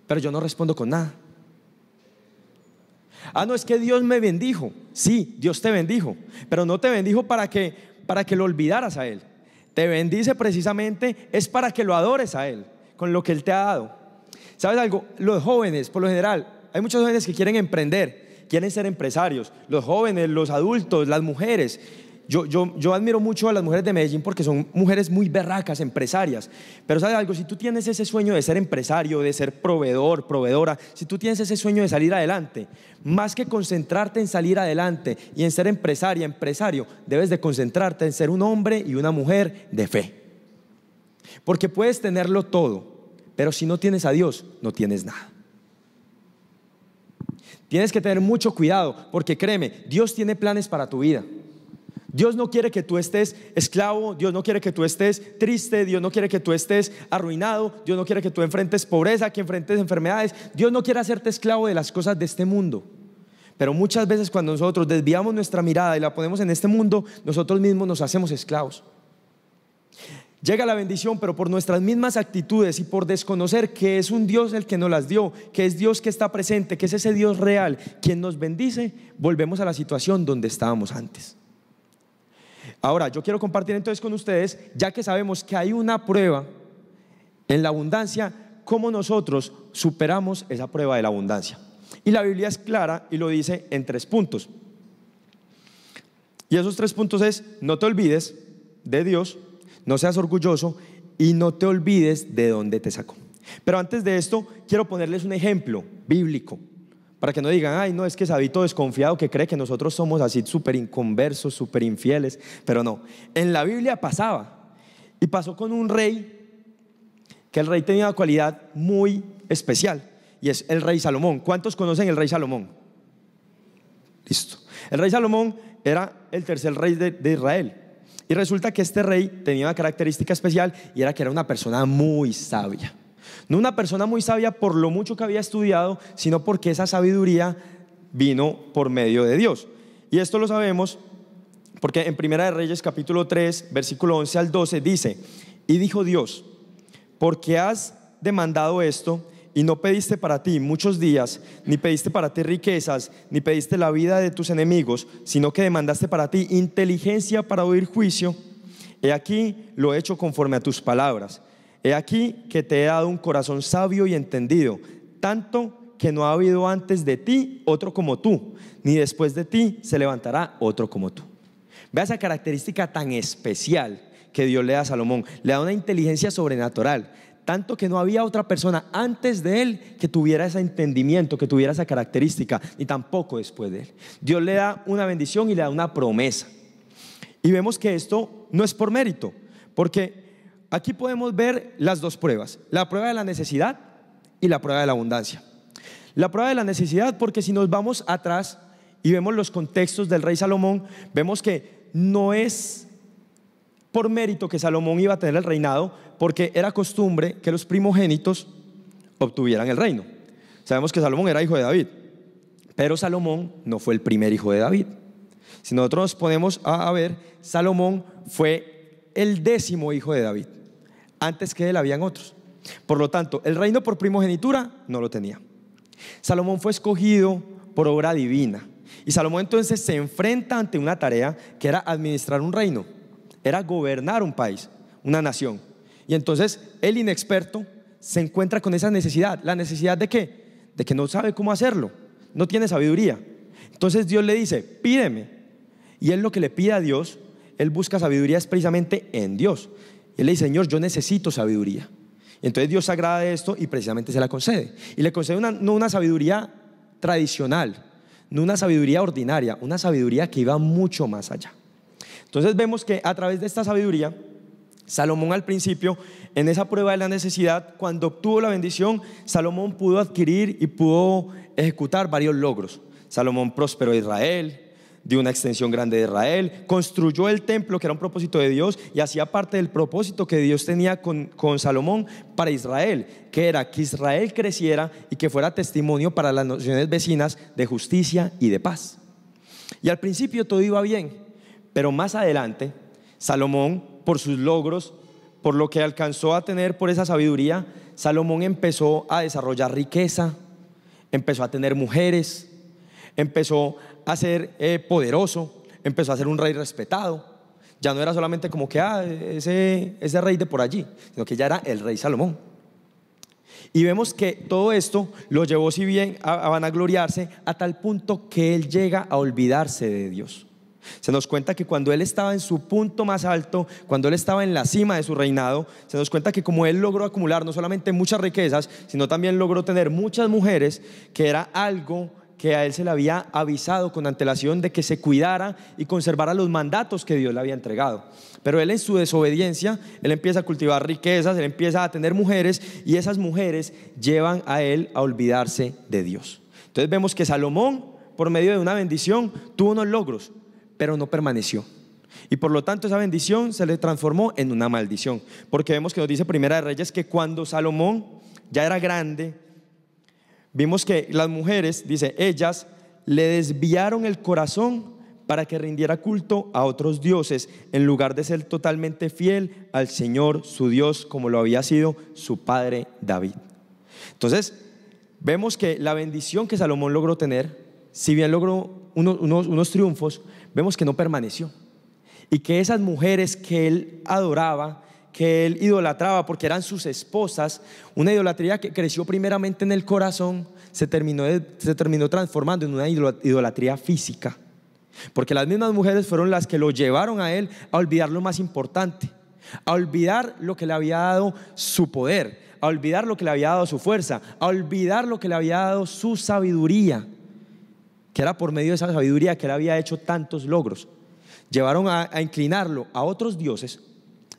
pero yo no respondo con nada. No, es que Dios me bendijo. Sí, Dios te bendijo, pero no te bendijo para que lo olvidaras a Él. Te bendice precisamente es para que lo adores a Él con lo que Él te ha dado. ¿Sabes algo? Los jóvenes, por lo general, hay muchos jóvenes que quieren emprender, quieren ser empresarios. Los jóvenes, los adultos, las mujeres. Yo admiro mucho a las mujeres de Medellín porque son mujeres muy berracas, empresarias. Pero ¿sabes algo? Si tú tienes ese sueño de ser empresario, de ser proveedor, proveedora, si tú tienes ese sueño de salir adelante, más que concentrarte en salir adelante y en ser empresaria, empresario, debes de concentrarte en ser un hombre y una mujer de fe. Porque puedes tenerlo todo, pero si no tienes a Dios, no tienes nada. Tienes que tener mucho cuidado, porque créeme, Dios tiene planes para tu vida. Dios no quiere que tú estés esclavo, Dios no quiere que tú estés triste, Dios no quiere que tú estés arruinado, Dios no quiere que tú enfrentes pobreza, que enfrentes enfermedades. Dios no quiere hacerte esclavo de las cosas de este mundo. Pero muchas veces cuando nosotros desviamos nuestra mirada y la ponemos en este mundo, nosotros mismos nos hacemos esclavos. Llega la bendición, pero por nuestras mismas actitudes y por desconocer que es un Dios el que nos las dio, que es Dios que está presente, que es ese Dios real quien nos bendice, volvemos a la situación donde estábamos antes. Ahora, yo quiero compartir entonces con ustedes, ya que sabemos que hay una prueba en la abundancia, cómo nosotros superamos esa prueba de la abundancia. Y la Biblia es clara y lo dice en 3 puntos. Y esos 3 puntos es: no te olvides de Dios, no seas orgulloso y no te olvides de dónde te sacó. Pero antes de esto, quiero ponerles un ejemplo bíblico, para que no digan: ay, no, es que Sabito desconfiado que cree que nosotros somos así súper inconversos, súper infieles. Pero no, en la Biblia pasaba, y pasó con un rey, que el rey tenía una cualidad muy especial, y es el rey Salomón. ¿Cuántos conocen el rey Salomón? Listo. El rey Salomón era el tercer rey de Israel, y resulta que este rey tenía una característica especial, y era que era una persona muy sabia. No una persona muy sabia por lo mucho que había estudiado, sino porque esa sabiduría vino por medio de Dios. Y esto lo sabemos porque en Primera de Reyes capítulo 3 versículo 11 al 12 dice: y dijo Dios: ¿por qué has demandado esto y no pediste para ti muchos días, ni pediste para ti riquezas, ni pediste la vida de tus enemigos, sino que demandaste para ti inteligencia para oír juicio? He aquí lo he hecho conforme a tus palabras. He aquí que te he dado un corazón sabio y entendido, tanto que no ha habido antes de ti otro como tú, ni después de ti se levantará otro como tú. Vea esa característica tan especial que Dios le da a Salomón. Le da una inteligencia sobrenatural, tanto que no había otra persona antes de él que tuviera ese entendimiento, que tuviera esa característica, ni tampoco después de él. Dios le da una bendición y le da una promesa. Y vemos que esto no es por mérito, porque aquí podemos ver las 2 pruebas: la prueba de la necesidad y la prueba de la abundancia. La prueba de la necesidad, porque si nos vamos atrás y vemos los contextos del rey Salomón, vemos que no es por mérito que Salomón iba a tener el reinado, porque era costumbre que los primogénitos obtuvieran el reino. Sabemos que Salomón era hijo de David, pero Salomón no fue el primer hijo de David. Si nosotros nos ponemos a ver, Salomón fue el 10º hijo de David. Antes que él habían otros. Por lo tanto, el reino por primogenitura no lo tenía. Salomón fue escogido por obra divina, y Salomón entonces se enfrenta ante una tarea que era administrar un reino, era gobernar un país, una nación. Y entonces el inexperto se encuentra con esa necesidad. ¿La necesidad de qué? De que no sabe cómo hacerlo, no tiene sabiduría. Entonces Dios le dice: pídeme. Y él lo que le pide a Dios, él busca sabiduría es precisamente en Dios. Él le dice: Señor, yo necesito sabiduría. Y entonces Dios se agrada de esto y precisamente se la concede. Y le concede no una sabiduría tradicional, no una sabiduría ordinaria, una sabiduría que iba mucho más allá. Entonces vemos que a través de esta sabiduría, Salomón al principio, en esa prueba de la necesidad, cuando obtuvo la bendición, Salomón pudo adquirir y pudo ejecutar varios logros. Salomón prosperó a Israel, dio una extensión grande de Israel, construyó el templo, que era un propósito de Dios, y hacía parte del propósito que Dios tenía con Salomón para Israel, que era que Israel creciera y que fuera testimonio para las naciones vecinas de justicia y de paz. Y al principio todo iba bien, pero más adelante Salomón, por sus logros, por lo que alcanzó a tener, por esa sabiduría, Salomón empezó a desarrollar riqueza, empezó a tener mujeres, empezó a ser poderoso, empezó a ser un rey respetado. Ya no era solamente como que ese rey de por allí, sino que ya era el rey Salomón. Y vemos que todo esto lo llevó, si bien a vanagloriarse, a tal punto que él llega a olvidarse de Dios. Se nos cuenta que cuando él estaba en su punto más alto, cuando él estaba en la cima de su reinado, se nos cuenta que como él logró acumular no solamente muchas riquezas, sino también logró tener muchas mujeres, que era algo que a él se le había avisado con antelación de que se cuidara y conservara los mandatos que Dios le había entregado. Pero él, en su desobediencia, él empieza a cultivar riquezas, él empieza a tener mujeres, y esas mujeres llevan a él a olvidarse de Dios. Entonces vemos que Salomón, por medio de una bendición, tuvo unos logros, pero no permaneció. Y por lo tanto esa bendición se le transformó en una maldición, porque vemos que nos dice Primera de Reyes que cuando Salomón ya era grande, vimos que las mujeres, dice, ellas le desviaron el corazón para que rindiera culto a otros dioses, en lugar de ser totalmente fiel al Señor su Dios, como lo había sido su padre David. Entonces vemos que la bendición que Salomón logró tener, si bien logró unos triunfos, vemos que no permaneció. y que esas mujeres que él adoraba, que él idolatraba porque eran sus esposas, una idolatría que creció primeramente en el corazón, se terminó transformando en una idolatría física, porque las mismas mujeres fueron las que lo llevaron a él a olvidar lo más importante, a olvidar lo que le había dado su poder, a olvidar lo que le había dado su fuerza, a olvidar lo que le había dado su sabiduría, que era por medio de esa sabiduría que él había hecho tantos logros. Llevaron a inclinarlo a otros dioses,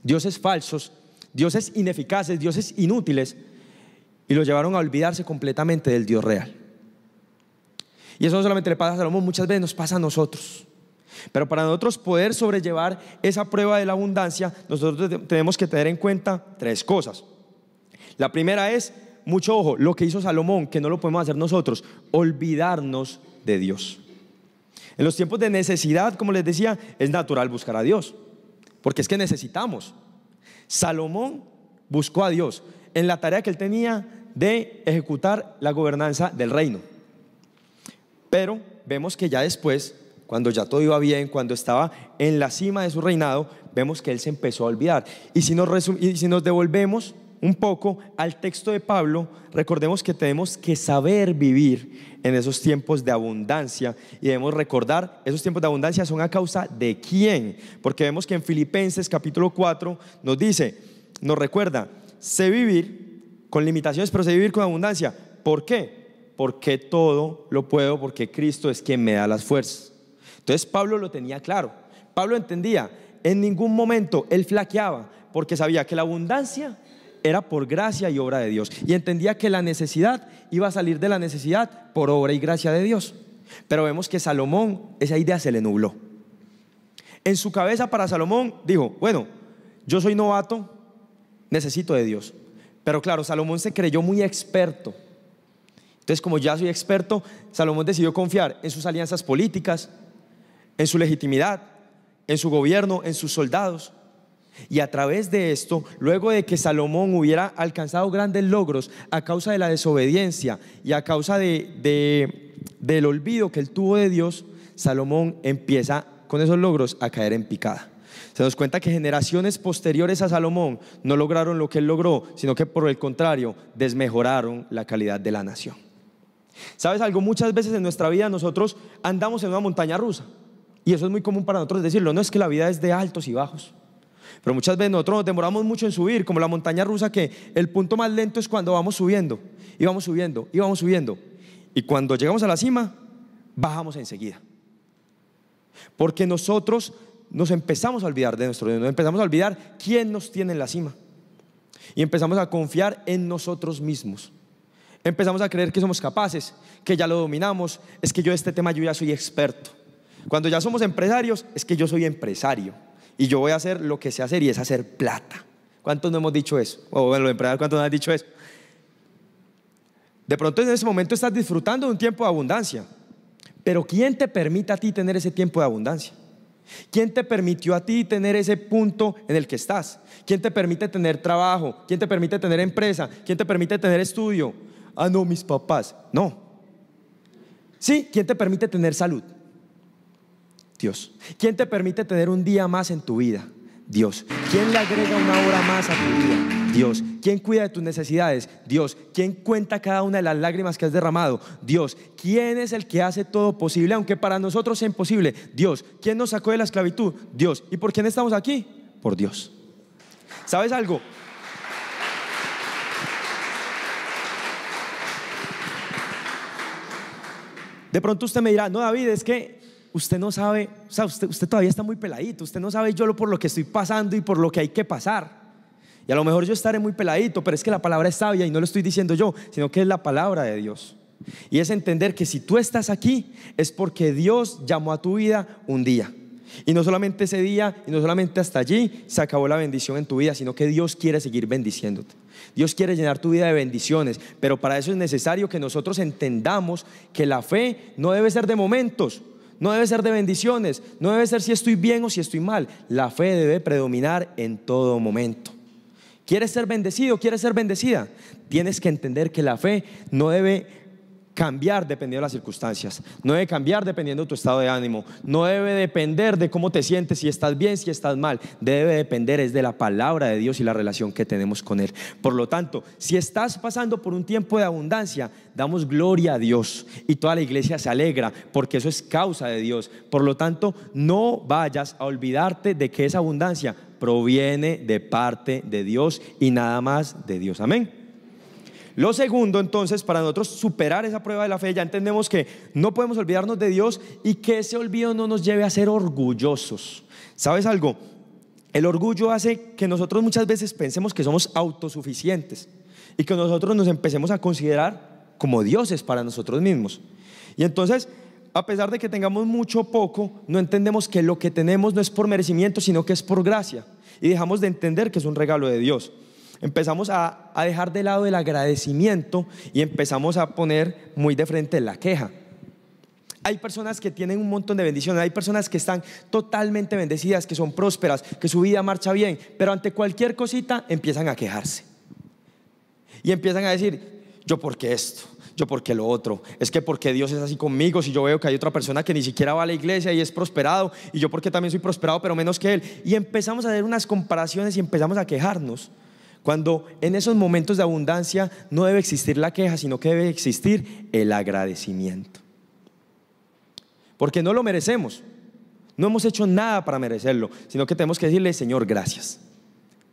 dioses falsos, dioses ineficaces, dioses inútiles, y lo llevaron a olvidarse completamente del Dios real. Y eso no solamente le pasa a Salomón, muchas veces nos pasa a nosotros. Pero para nosotros poder sobrellevar esa prueba de la abundancia, nosotros tenemos que tener en cuenta 3 cosas. La primera es, mucho ojo, lo que hizo Salomón, que no lo podemos hacer nosotros, olvidarnos de Dios. En los tiempos de necesidad, como les decía, es natural buscar a Dios, porque es que necesitamos. Salomón buscó a Dios en la tarea que él tenía de ejecutar la gobernanza del reino. Pero vemos que ya después, cuando ya todo iba bien, cuando estaba en la cima de su reinado, vemos que él se empezó a olvidar. Y si nos devolvemos un poco al texto de Pablo, recordemos que tenemos que saber vivir en esos tiempos de abundancia, y debemos recordar, esos tiempos de abundancia son a causa de quién, porque vemos que en Filipenses capítulo 4 nos recuerda, sé vivir con limitaciones, pero sé vivir con abundancia. ¿Por qué? Porque todo lo puedo, porque Cristo es quien me da las fuerzas. Entonces Pablo lo tenía claro. Pablo entendía, en ningún momento él flaqueaba, porque sabía que la abundancia era por gracia y obra de Dios, y entendía que la necesidad iba a salir de la necesidad por obra y gracia de Dios. Pero vemos que Salomón, esa idea se le nubló. En su cabeza, para Salomón, dijo, bueno, yo soy novato, necesito de Dios. Pero claro, Salomón se creyó muy experto. Entonces, como ya soy experto, Salomón decidió confiar en sus alianzas políticas, en su legitimidad, en su gobierno, en sus soldados. Y a través de esto, luego de que Salomón hubiera alcanzado grandes logros a causa de la desobediencia y a causa del olvido que él tuvo de Dios, Salomón empieza con esos logros a caer en picada. Se nos cuenta que generaciones posteriores a Salomón no lograron lo que él logró, sino que por el contrario desmejoraron la calidad de la nación. ¿Sabes algo? Muchas veces en nuestra vida nosotros andamos en una montaña rusa, y eso es muy común para nosotros decirlo. No es que la vida es de altos y bajos, pero muchas veces nosotros nos demoramos mucho en subir, como la montaña rusa, que el punto más lento es cuando vamos subiendo, y vamos subiendo, y vamos subiendo, y cuando llegamos a la cima, bajamos enseguida, porque nosotros nos empezamos a olvidar de nuestro Dios, nos empezamos a olvidar quién nos tiene en la cima, y empezamos a confiar en nosotros mismos. Empezamos a creer que somos capaces, que ya lo dominamos. Es que yo de este tema yo ya soy experto. Cuando ya somos empresarios, es que yo soy empresario y yo voy a hacer lo que sé hacer, y es hacer plata. ¿Cuántos no hemos dicho eso? O bueno, los empresarios, ¿cuántos no han dicho eso? De pronto en ese momento estás disfrutando de un tiempo de abundancia, pero ¿quién te permite a ti tener ese tiempo de abundancia? ¿Quién te permitió a ti tener ese punto en el que estás? ¿Quién te permite tener trabajo? ¿Quién te permite tener empresa? ¿Quién te permite tener estudio? Ah, no, mis papás. No. Sí, ¿quién te permite tener salud? Dios. ¿Quién te permite tener un día más en tu vida? Dios. ¿Quién le agrega una hora más a tu vida? Dios. ¿Quién cuida de tus necesidades? Dios. ¿Quién cuenta cada una de las lágrimas que has derramado? Dios. ¿Quién es el que hace todo posible, aunque para nosotros sea imposible? Dios. ¿Quién nos sacó de la esclavitud? Dios. ¿Y por quién estamos aquí? Por Dios. ¿Sabes algo? De pronto usted me dirá, no, David, es que usted no sabe, o sea, usted todavía está muy peladito, usted no sabe yo por lo que estoy pasando y por lo que hay que pasar. Y a lo mejor yo estaré muy peladito, pero es que la palabra es sabia, y no lo estoy diciendo yo, sino que es la palabra de Dios. Y es entender que si tú estás aquí es porque Dios llamó a tu vida un día. Y no solamente ese día, y no solamente hasta allí se acabó la bendición en tu vida, sino que Dios quiere seguir bendiciéndote. Dios quiere llenar tu vida de bendiciones, pero para eso es necesario que nosotros entendamos que la fe no debe ser de momentos, no debe ser de bendiciones, no debe ser si estoy bien o si estoy mal. La fe debe predominar en todo momento. ¿Quieres ser bendecido? ¿Quieres ser bendecida? Tienes que entender que la fe no debe cambiar dependiendo de las circunstancias, no debe cambiar dependiendo de tu estado de ánimo, no debe depender de cómo te sientes, si estás bien, si estás mal, debe depender es de la palabra de Dios y la relación que tenemos con Él. Por lo tanto, si estás pasando por un tiempo de abundancia, damos gloria a Dios y toda la iglesia se alegra porque eso es causa de Dios. Por lo tanto, no vayas a olvidarte de que esa abundancia proviene de parte de Dios y nada más de Dios. Amén. Lo segundo, entonces, para nosotros superar esa prueba de la fe, ya entendemos que no podemos olvidarnos de Dios y que ese olvido no nos lleve a ser orgullosos. ¿Sabes algo? El orgullo hace que nosotros muchas veces pensemos que somos autosuficientes y que nosotros nos empecemos a considerar como dioses para nosotros mismos. Y entonces, a pesar de que tengamos mucho o poco, no entendemos que lo que tenemos no es por merecimiento, sino que es por gracia. Y dejamos de entender que es un regalo de Dios. Empezamos a dejar de lado el agradecimiento y empezamos a poner muy de frente la queja. Hay personas que tienen un montón de bendiciones, hay personas que están totalmente bendecidas, que son prósperas, que su vida marcha bien, pero ante cualquier cosita empiezan a quejarse. Y empiezan a decir, yo por qué esto, yo por qué lo otro, es que porque Dios es así conmigo, si yo veo que hay otra persona que ni siquiera va a la iglesia y es prosperado, y yo porque también soy prosperado pero menos que él. Y empezamos a hacer unas comparaciones y empezamos a quejarnos. Cuando en esos momentos de abundancia no debe existir la queja, sino que debe existir el agradecimiento. Porque no lo merecemos, no hemos hecho nada para merecerlo, sino que tenemos que decirle, Señor, gracias.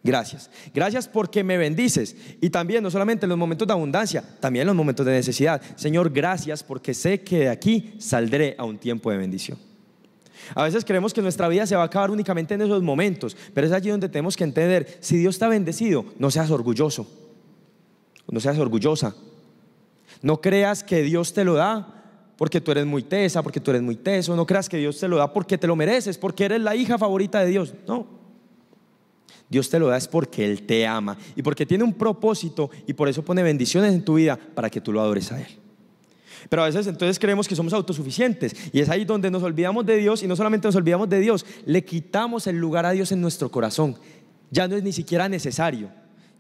Gracias, gracias porque me bendices. Y también no solamente en los momentos de abundancia, también en los momentos de necesidad. Señor, gracias porque sé que de aquí saldré a un tiempo de bendición. A veces creemos que nuestra vida se va a acabar únicamente en esos momentos, pero es allí donde tenemos que entender, si Dios te ha bendecido, no seas orgulloso, no seas orgullosa. No creas que Dios te lo da porque tú eres muy tesa, porque tú eres muy teso. No creas que Dios te lo da porque te lo mereces, porque eres la hija favorita de Dios. No, Dios te lo da es porque Él te ama y porque tiene un propósito, y por eso pone bendiciones en tu vida para que tú lo adores a Él. Pero a veces entonces creemos que somos autosuficientes, y es ahí donde nos olvidamos de Dios. Y no solamente nos olvidamos de Dios, le quitamos el lugar a Dios en nuestro corazón. Ya no es ni siquiera necesario,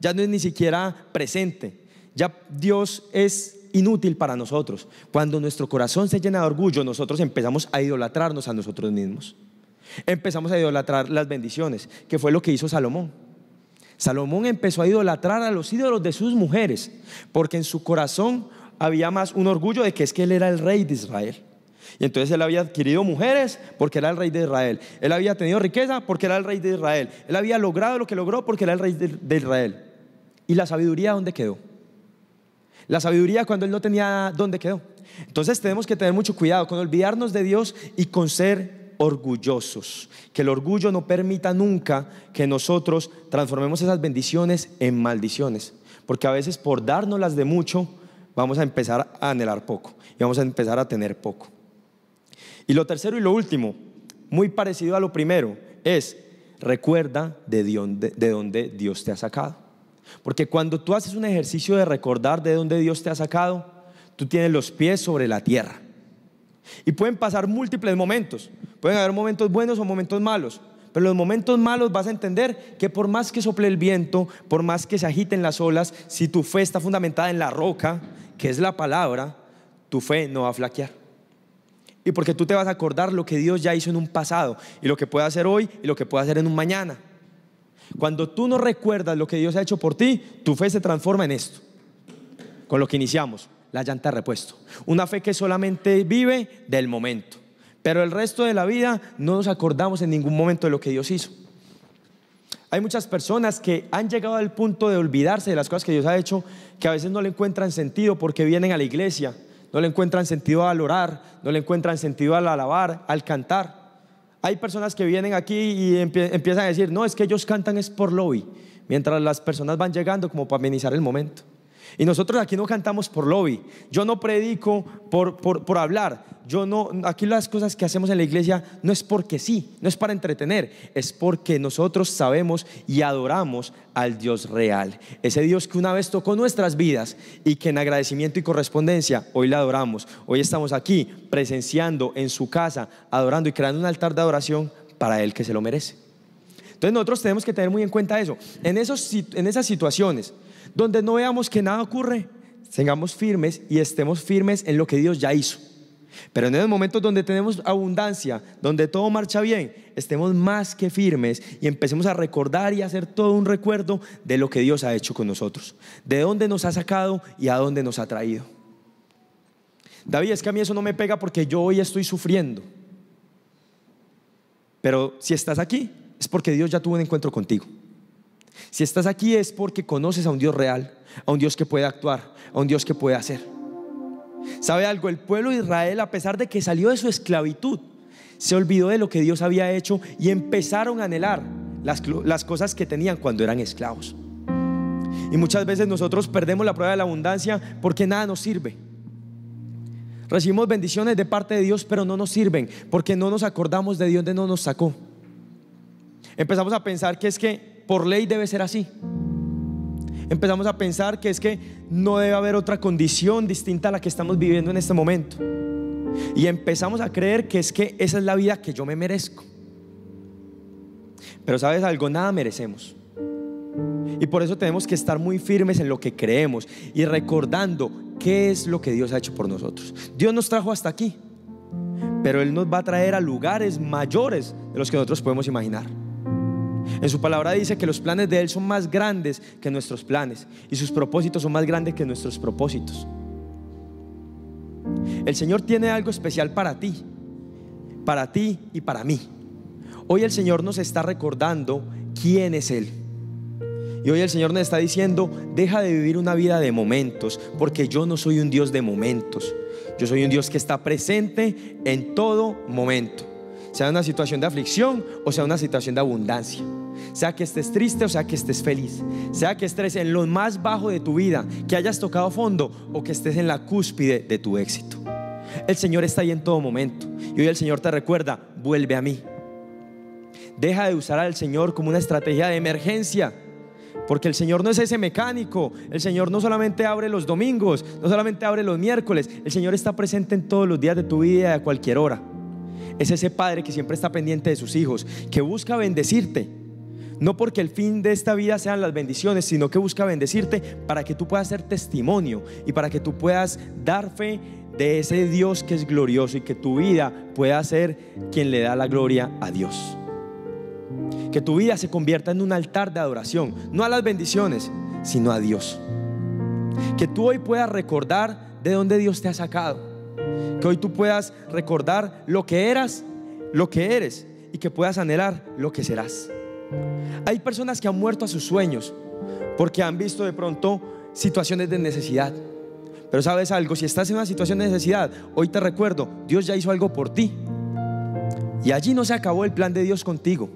ya no es ni siquiera presente, ya Dios es inútil para nosotros. Cuando nuestro corazón se llena de orgullo, nosotros empezamos a idolatrarnos a nosotros mismos. Empezamos a idolatrar las bendiciones, que fue lo que hizo Salomón. Salomón empezó a idolatrar a los ídolos de sus mujeres, porque en su corazón había más un orgullo de que es que él era el rey de Israel. Y entonces él había adquirido mujeres porque era el rey de Israel. Él había tenido riqueza porque era el rey de Israel. Él había logrado lo que logró porque era el rey de Israel. ¿Y la sabiduría dónde quedó? La sabiduría cuando él no tenía, ¿dónde quedó? Entonces tenemos que tener mucho cuidado con olvidarnos de Dios y con ser orgullosos. Que el orgullo no permita nunca que nosotros transformemos esas bendiciones en maldiciones, porque a veces por dárnoslas de mucho vamos a empezar a anhelar poco y vamos a empezar a tener poco. Y lo tercero y lo último, muy parecido a lo primero, es recuerda de dónde Dios te ha sacado. Porque cuando tú haces un ejercicio de recordar de dónde Dios te ha sacado, tú tienes los pies sobre la tierra. Y pueden pasar múltiples momentos, pueden haber momentos buenos o momentos malos, pero en los momentos malos vas a entender que por más que sople el viento, por más que se agiten las olas, si tu fe está fundamentada en la roca, que es la palabra, tu fe no va a flaquear. Y porque tú te vas a acordar lo que Dios ya hizo en un pasado, y lo que puede hacer hoy, y lo que puede hacer en un mañana. Cuando tú no recuerdas lo que Dios ha hecho por ti, tu fe se transforma en esto, con lo que iniciamos, la llanta de repuesto. Una fe que solamente vive del momento, pero el resto de la vida no nos acordamos en ningún momento de lo que Dios hizo. Hay muchas personas que han llegado al punto de olvidarse de las cosas que Dios ha hecho, que a veces no le encuentran sentido porque vienen a la iglesia, no le encuentran sentido al orar, no le encuentran sentido al alabar, al cantar. Hay personas que vienen aquí y empiezan a decir, no, es que ellos cantan es por lobby, mientras las personas van llegando como para amenizar el momento. Y nosotros aquí no cantamos por lobby. Yo no predico por hablar. Aquí las cosas que hacemos en la iglesia no es porque sí, no es para entretener, es porque nosotros sabemos y adoramos al Dios real, ese Dios que una vez tocó nuestras vidas y que en agradecimiento y correspondencia hoy le adoramos. Hoy estamos aquí presenciando en su casa, adorando y creando un altar de adoración para Él, que se lo merece. Entonces nosotros tenemos que tener muy en cuenta eso. En esas situaciones donde no veamos que nada ocurre, Tengamos firmes y estemos firmes en lo que Dios ya hizo. Pero en esos momentos donde tenemos abundancia, donde todo marcha bien, estemos más que firmes y empecemos a recordar y a hacer todo un recuerdo de lo que Dios ha hecho con nosotros, de dónde nos ha sacado y a dónde nos ha traído. David, es que a mí eso no me pega porque yo hoy estoy sufriendo. Pero si estás aquí es porque Dios ya tuvo un encuentro contigo. Si estás aquí es porque conoces a un Dios real, a un Dios que puede actuar, a un Dios que puede hacer. ¿Sabe algo? El pueblo de Israel, a pesar de que salió de su esclavitud, se olvidó de lo que Dios había hecho y empezaron a anhelar las cosas que tenían cuando eran esclavos. Y muchas veces nosotros perdemos la prueba de la abundancia porque nada nos sirve. Recibimos bendiciones de parte de Dios, pero no nos sirven porque no nos acordamos de Dios de dónde nos sacó. Empezamos a pensar que es que por ley debe ser así. Empezamos a pensar que es que no debe haber otra condición distinta a la que estamos viviendo en este momento. Y empezamos a creer que es que esa es la vida que yo me merezco. Pero ¿sabes algo? Nada merecemos. Y por eso tenemos que estar muy firmes en lo que creemos y recordando qué es lo que Dios ha hecho por nosotros. Dios nos trajo hasta aquí, pero Él nos va a traer a lugares mayores de los que nosotros podemos imaginar. En su palabra dice que los planes de Él son más grandes que nuestros planes y sus propósitos son más grandes que nuestros propósitos. El Señor tiene algo especial para ti y para mí. Hoy el Señor nos está recordando quién es Él. Y hoy el Señor nos está diciendo: deja de vivir una vida de momentos, porque yo no soy un Dios de momentos. Yo soy un Dios que está presente en todo momento, sea una situación de aflicción o sea una situación de abundancia, sea que estés triste o sea que estés feliz, sea que estés en lo más bajo de tu vida, que hayas tocado fondo o que estés en la cúspide de tu éxito. El Señor está ahí en todo momento. Y hoy el Señor te recuerda: vuelve a mí. Deja de usar al Señor como una estrategia de emergencia, porque el Señor no es ese mecánico. El Señor no solamente abre los domingos, no solamente abre los miércoles. El Señor está presente en todos los días de tu vida y a cualquier hora. Es ese padre que siempre está pendiente de sus hijos, que busca bendecirte, no porque el fin de esta vida sean las bendiciones, sino que busca bendecirte para que tú puedas ser testimonio y para que tú puedas dar fe de ese Dios que es glorioso y que tu vida pueda ser quien le da la gloria a Dios. Que tu vida se convierta en un altar de adoración, no a las bendiciones, sino a Dios. Que tú hoy puedas recordar de dónde Dios te ha sacado. Que hoy tú puedas recordar lo que eras, lo que eres, y que puedas anhelar lo que serás. Hay personas que han muerto a sus sueños porque han visto de pronto situaciones de necesidad. Pero ¿sabes algo? Si estás en una situación de necesidad, hoy te recuerdo: Dios ya hizo algo por ti. Y allí no se acabó el plan de Dios contigo.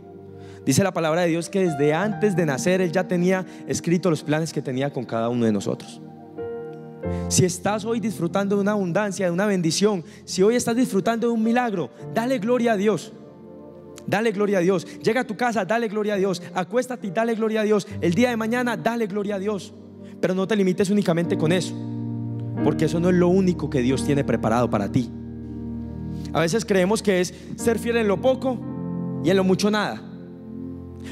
Dice la palabra de Dios que desde antes de nacer Él ya tenía escrito los planes que tenía con cada uno de nosotros. Si estás hoy disfrutando de una abundancia, de una bendición, si hoy estás disfrutando de un milagro, dale gloria a Dios. Dale gloria a Dios. Llega a tu casa, dale gloria a Dios. Acuéstate y dale gloria a Dios. El día de mañana, dale gloria a Dios. Pero no te limites únicamente con eso, porque eso no es lo único que Dios tiene preparado para ti. A veces creemos que es ser fiel en lo poco y en lo mucho nada.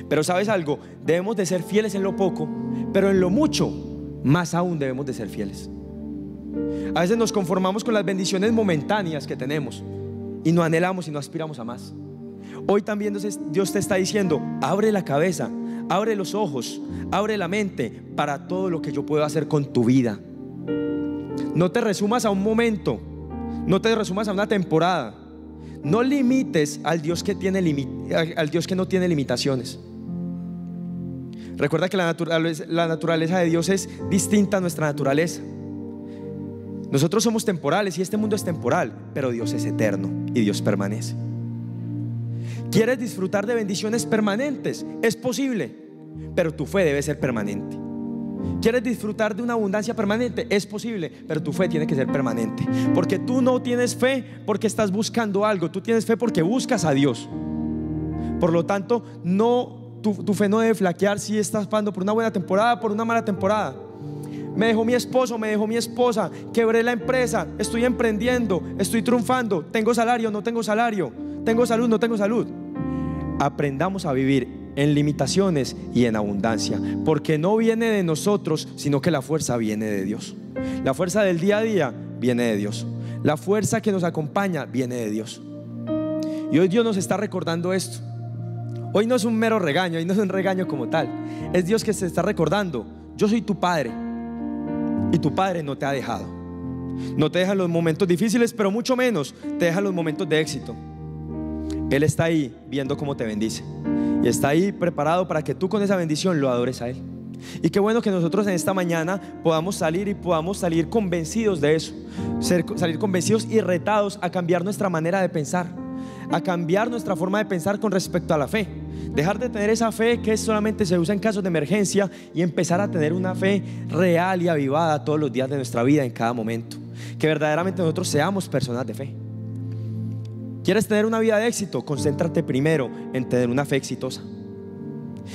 Pero ¿sabes algo? Debemos de ser fieles en lo poco, pero en lo mucho más aún debemos de ser fieles. A veces nos conformamos con las bendiciones momentáneas que tenemos y no anhelamos y no aspiramos a más. Hoy también Dios te está diciendo: abre la cabeza, abre los ojos, abre la mente para todo lo que yo puedo hacer con tu vida. No te resumas a un momento, no te resumas a una temporada. No limites al Dios que no tiene limitaciones. Recuerda que la naturaleza de Dios es distinta a nuestra naturaleza. Nosotros somos temporales y este mundo es temporal, pero Dios es eterno y Dios permanece. ¿Quieres disfrutar de bendiciones permanentes? Es posible, pero tu fe debe ser permanente. ¿Quieres disfrutar de una abundancia permanente? Es posible, pero tu fe tiene que ser permanente. Porque tú no tienes fe porque estás buscando algo, tú tienes fe porque buscas a Dios. Por lo tanto, tu fe no debe flaquear si estás pasando por una buena temporada, por una mala temporada. Me dejó mi esposo, me dejó mi esposa, quebré la empresa, estoy emprendiendo, estoy triunfando, tengo salario, no tengo salario, tengo salud, no tengo salud. Aprendamos a vivir en limitaciones y en abundancia, porque no viene de nosotros, sino que la fuerza viene de Dios. La fuerza del día a día viene de Dios. La fuerza que nos acompaña viene de Dios. Y hoy Dios nos está recordando esto. Hoy no es un mero regaño, hoy no es un regaño como tal. Es Dios que se está recordando: yo soy tu Padre, y tu Padre no te ha dejado. No te deja en los momentos difíciles, pero mucho menos te deja en los momentos de éxito. Él está ahí viendo cómo te bendice, y está ahí preparado para que tú con esa bendición lo adores a Él. Y qué bueno que nosotros en esta mañana podamos salir convencidos de eso, salir convencidos y retados a cambiar nuestra manera de pensar, a cambiar nuestra forma de pensar con respecto a la fe. Dejar de tener esa fe que solamente se usa en casos de emergencia y empezar a tener una fe real y avivada todos los días de nuestra vida, en cada momento. Que verdaderamente nosotros seamos personas de fe. ¿Quieres tener una vida de éxito? Concéntrate primero en tener una fe exitosa.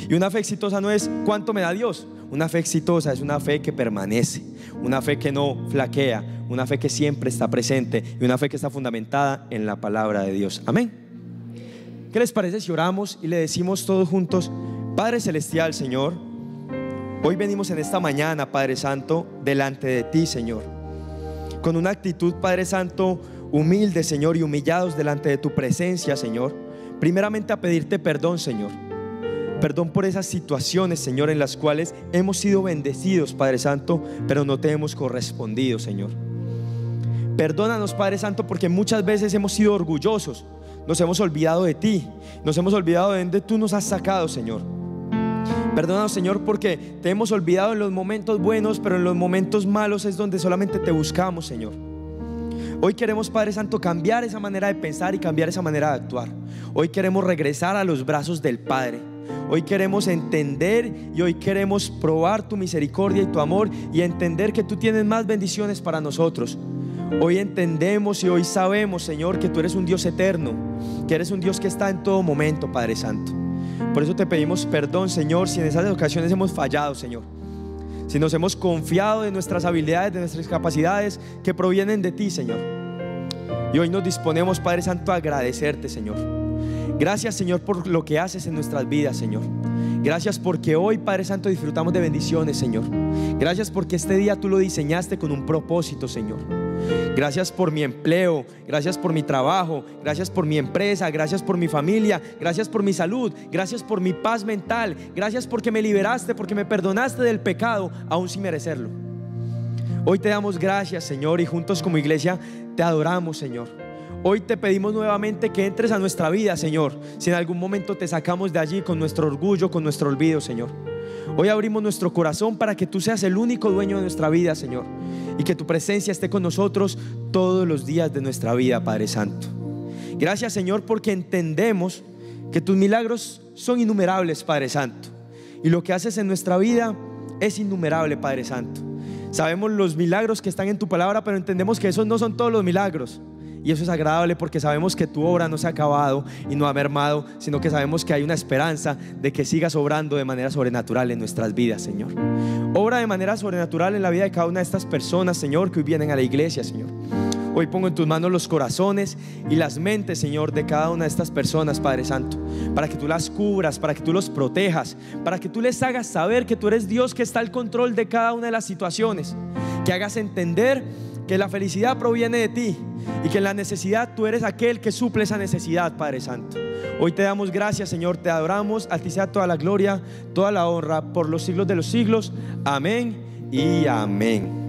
Y una fe exitosa no es cuánto me da Dios. Una fe exitosa es una fe que permanece, una fe que no flaquea, una fe que siempre está presente y una fe que está fundamentada en la palabra de Dios. Amén. ¿Qué les parece si oramos y le decimos todos juntos: Padre Celestial, Señor, hoy venimos en esta mañana, Padre Santo, delante de ti, Señor, con una actitud, Padre Santo, humilde, Señor, y humillados delante de tu presencia, Señor, primeramente a pedirte perdón, Señor. Perdón por esas situaciones, Señor, en las cuales hemos sido bendecidos, Padre Santo, pero no te hemos correspondido, Señor. Perdónanos, Padre Santo, porque muchas veces hemos sido orgullosos, nos hemos olvidado de ti, nos hemos olvidado de donde tú nos has sacado, Señor. Perdónanos, Señor, porque te hemos olvidado en los momentos buenos, pero en los momentos malos es donde solamente te buscamos, Señor. Hoy queremos, Padre Santo, cambiar esa manera de pensar y cambiar esa manera de actuar. Hoy queremos regresar a los brazos del Padre. Hoy queremos entender y hoy queremos probar tu misericordia y tu amor, y entender que tú tienes más bendiciones para nosotros. Hoy entendemos y hoy sabemos, Señor, que tú eres un Dios eterno, que eres un Dios que está en todo momento, Padre Santo. Por eso te pedimos perdón, Señor, si en esas ocasiones hemos fallado, Señor, si nos hemos confiado de nuestras habilidades, de nuestras capacidades que provienen de ti, Señor. Y hoy nos disponemos, Padre Santo, a agradecerte, Señor. Gracias, Señor, por lo que haces en nuestras vidas, Señor. Gracias porque hoy, Padre Santo, disfrutamos de bendiciones, Señor. Gracias porque este día tú lo diseñaste con un propósito, Señor. Gracias por mi empleo, gracias por mi trabajo, gracias por mi empresa, gracias por mi familia, gracias por mi salud, gracias por mi paz mental, gracias porque me liberaste, porque me perdonaste del pecado aún sin merecerlo. Hoy te damos gracias, Señor, y juntos como iglesia te adoramos, Señor. Hoy te pedimos nuevamente que entres a nuestra vida, Señor, si en algún momento te sacamos de allí con nuestro orgullo, con nuestro olvido, Señor. Hoy abrimos nuestro corazón para que tú seas el único dueño de nuestra vida, Señor, y que tu presencia esté con nosotros todos los días de nuestra vida, Padre Santo. Gracias, Señor, porque entendemos que tus milagros son innumerables, Padre Santo, y lo que haces en nuestra vida es innumerable, Padre Santo. Sabemos los milagros que están en tu palabra, pero entendemos que esos no son todos los milagros. Y eso es agradable porque sabemos que tu obra no se ha acabado y no ha mermado, sino que sabemos que hay una esperanza de que sigas obrando de manera sobrenatural en nuestras vidas, Señor. Obra de manera sobrenatural en la vida de cada una de estas personas, Señor, que hoy vienen a la iglesia, Señor. Hoy pongo en tus manos los corazones y las mentes, Señor, de cada una de estas personas, Padre Santo, para que tú las cubras, para que tú los protejas, para que tú les hagas saber que tú eres Dios que está al control de cada una de las situaciones, que hagas entender que la felicidad proviene de ti y que en la necesidad tú eres aquel que suple esa necesidad, Padre Santo. Hoy te damos gracias, Señor, te adoramos, a ti sea toda la gloria, toda la honra por los siglos de los siglos. Amén y amén.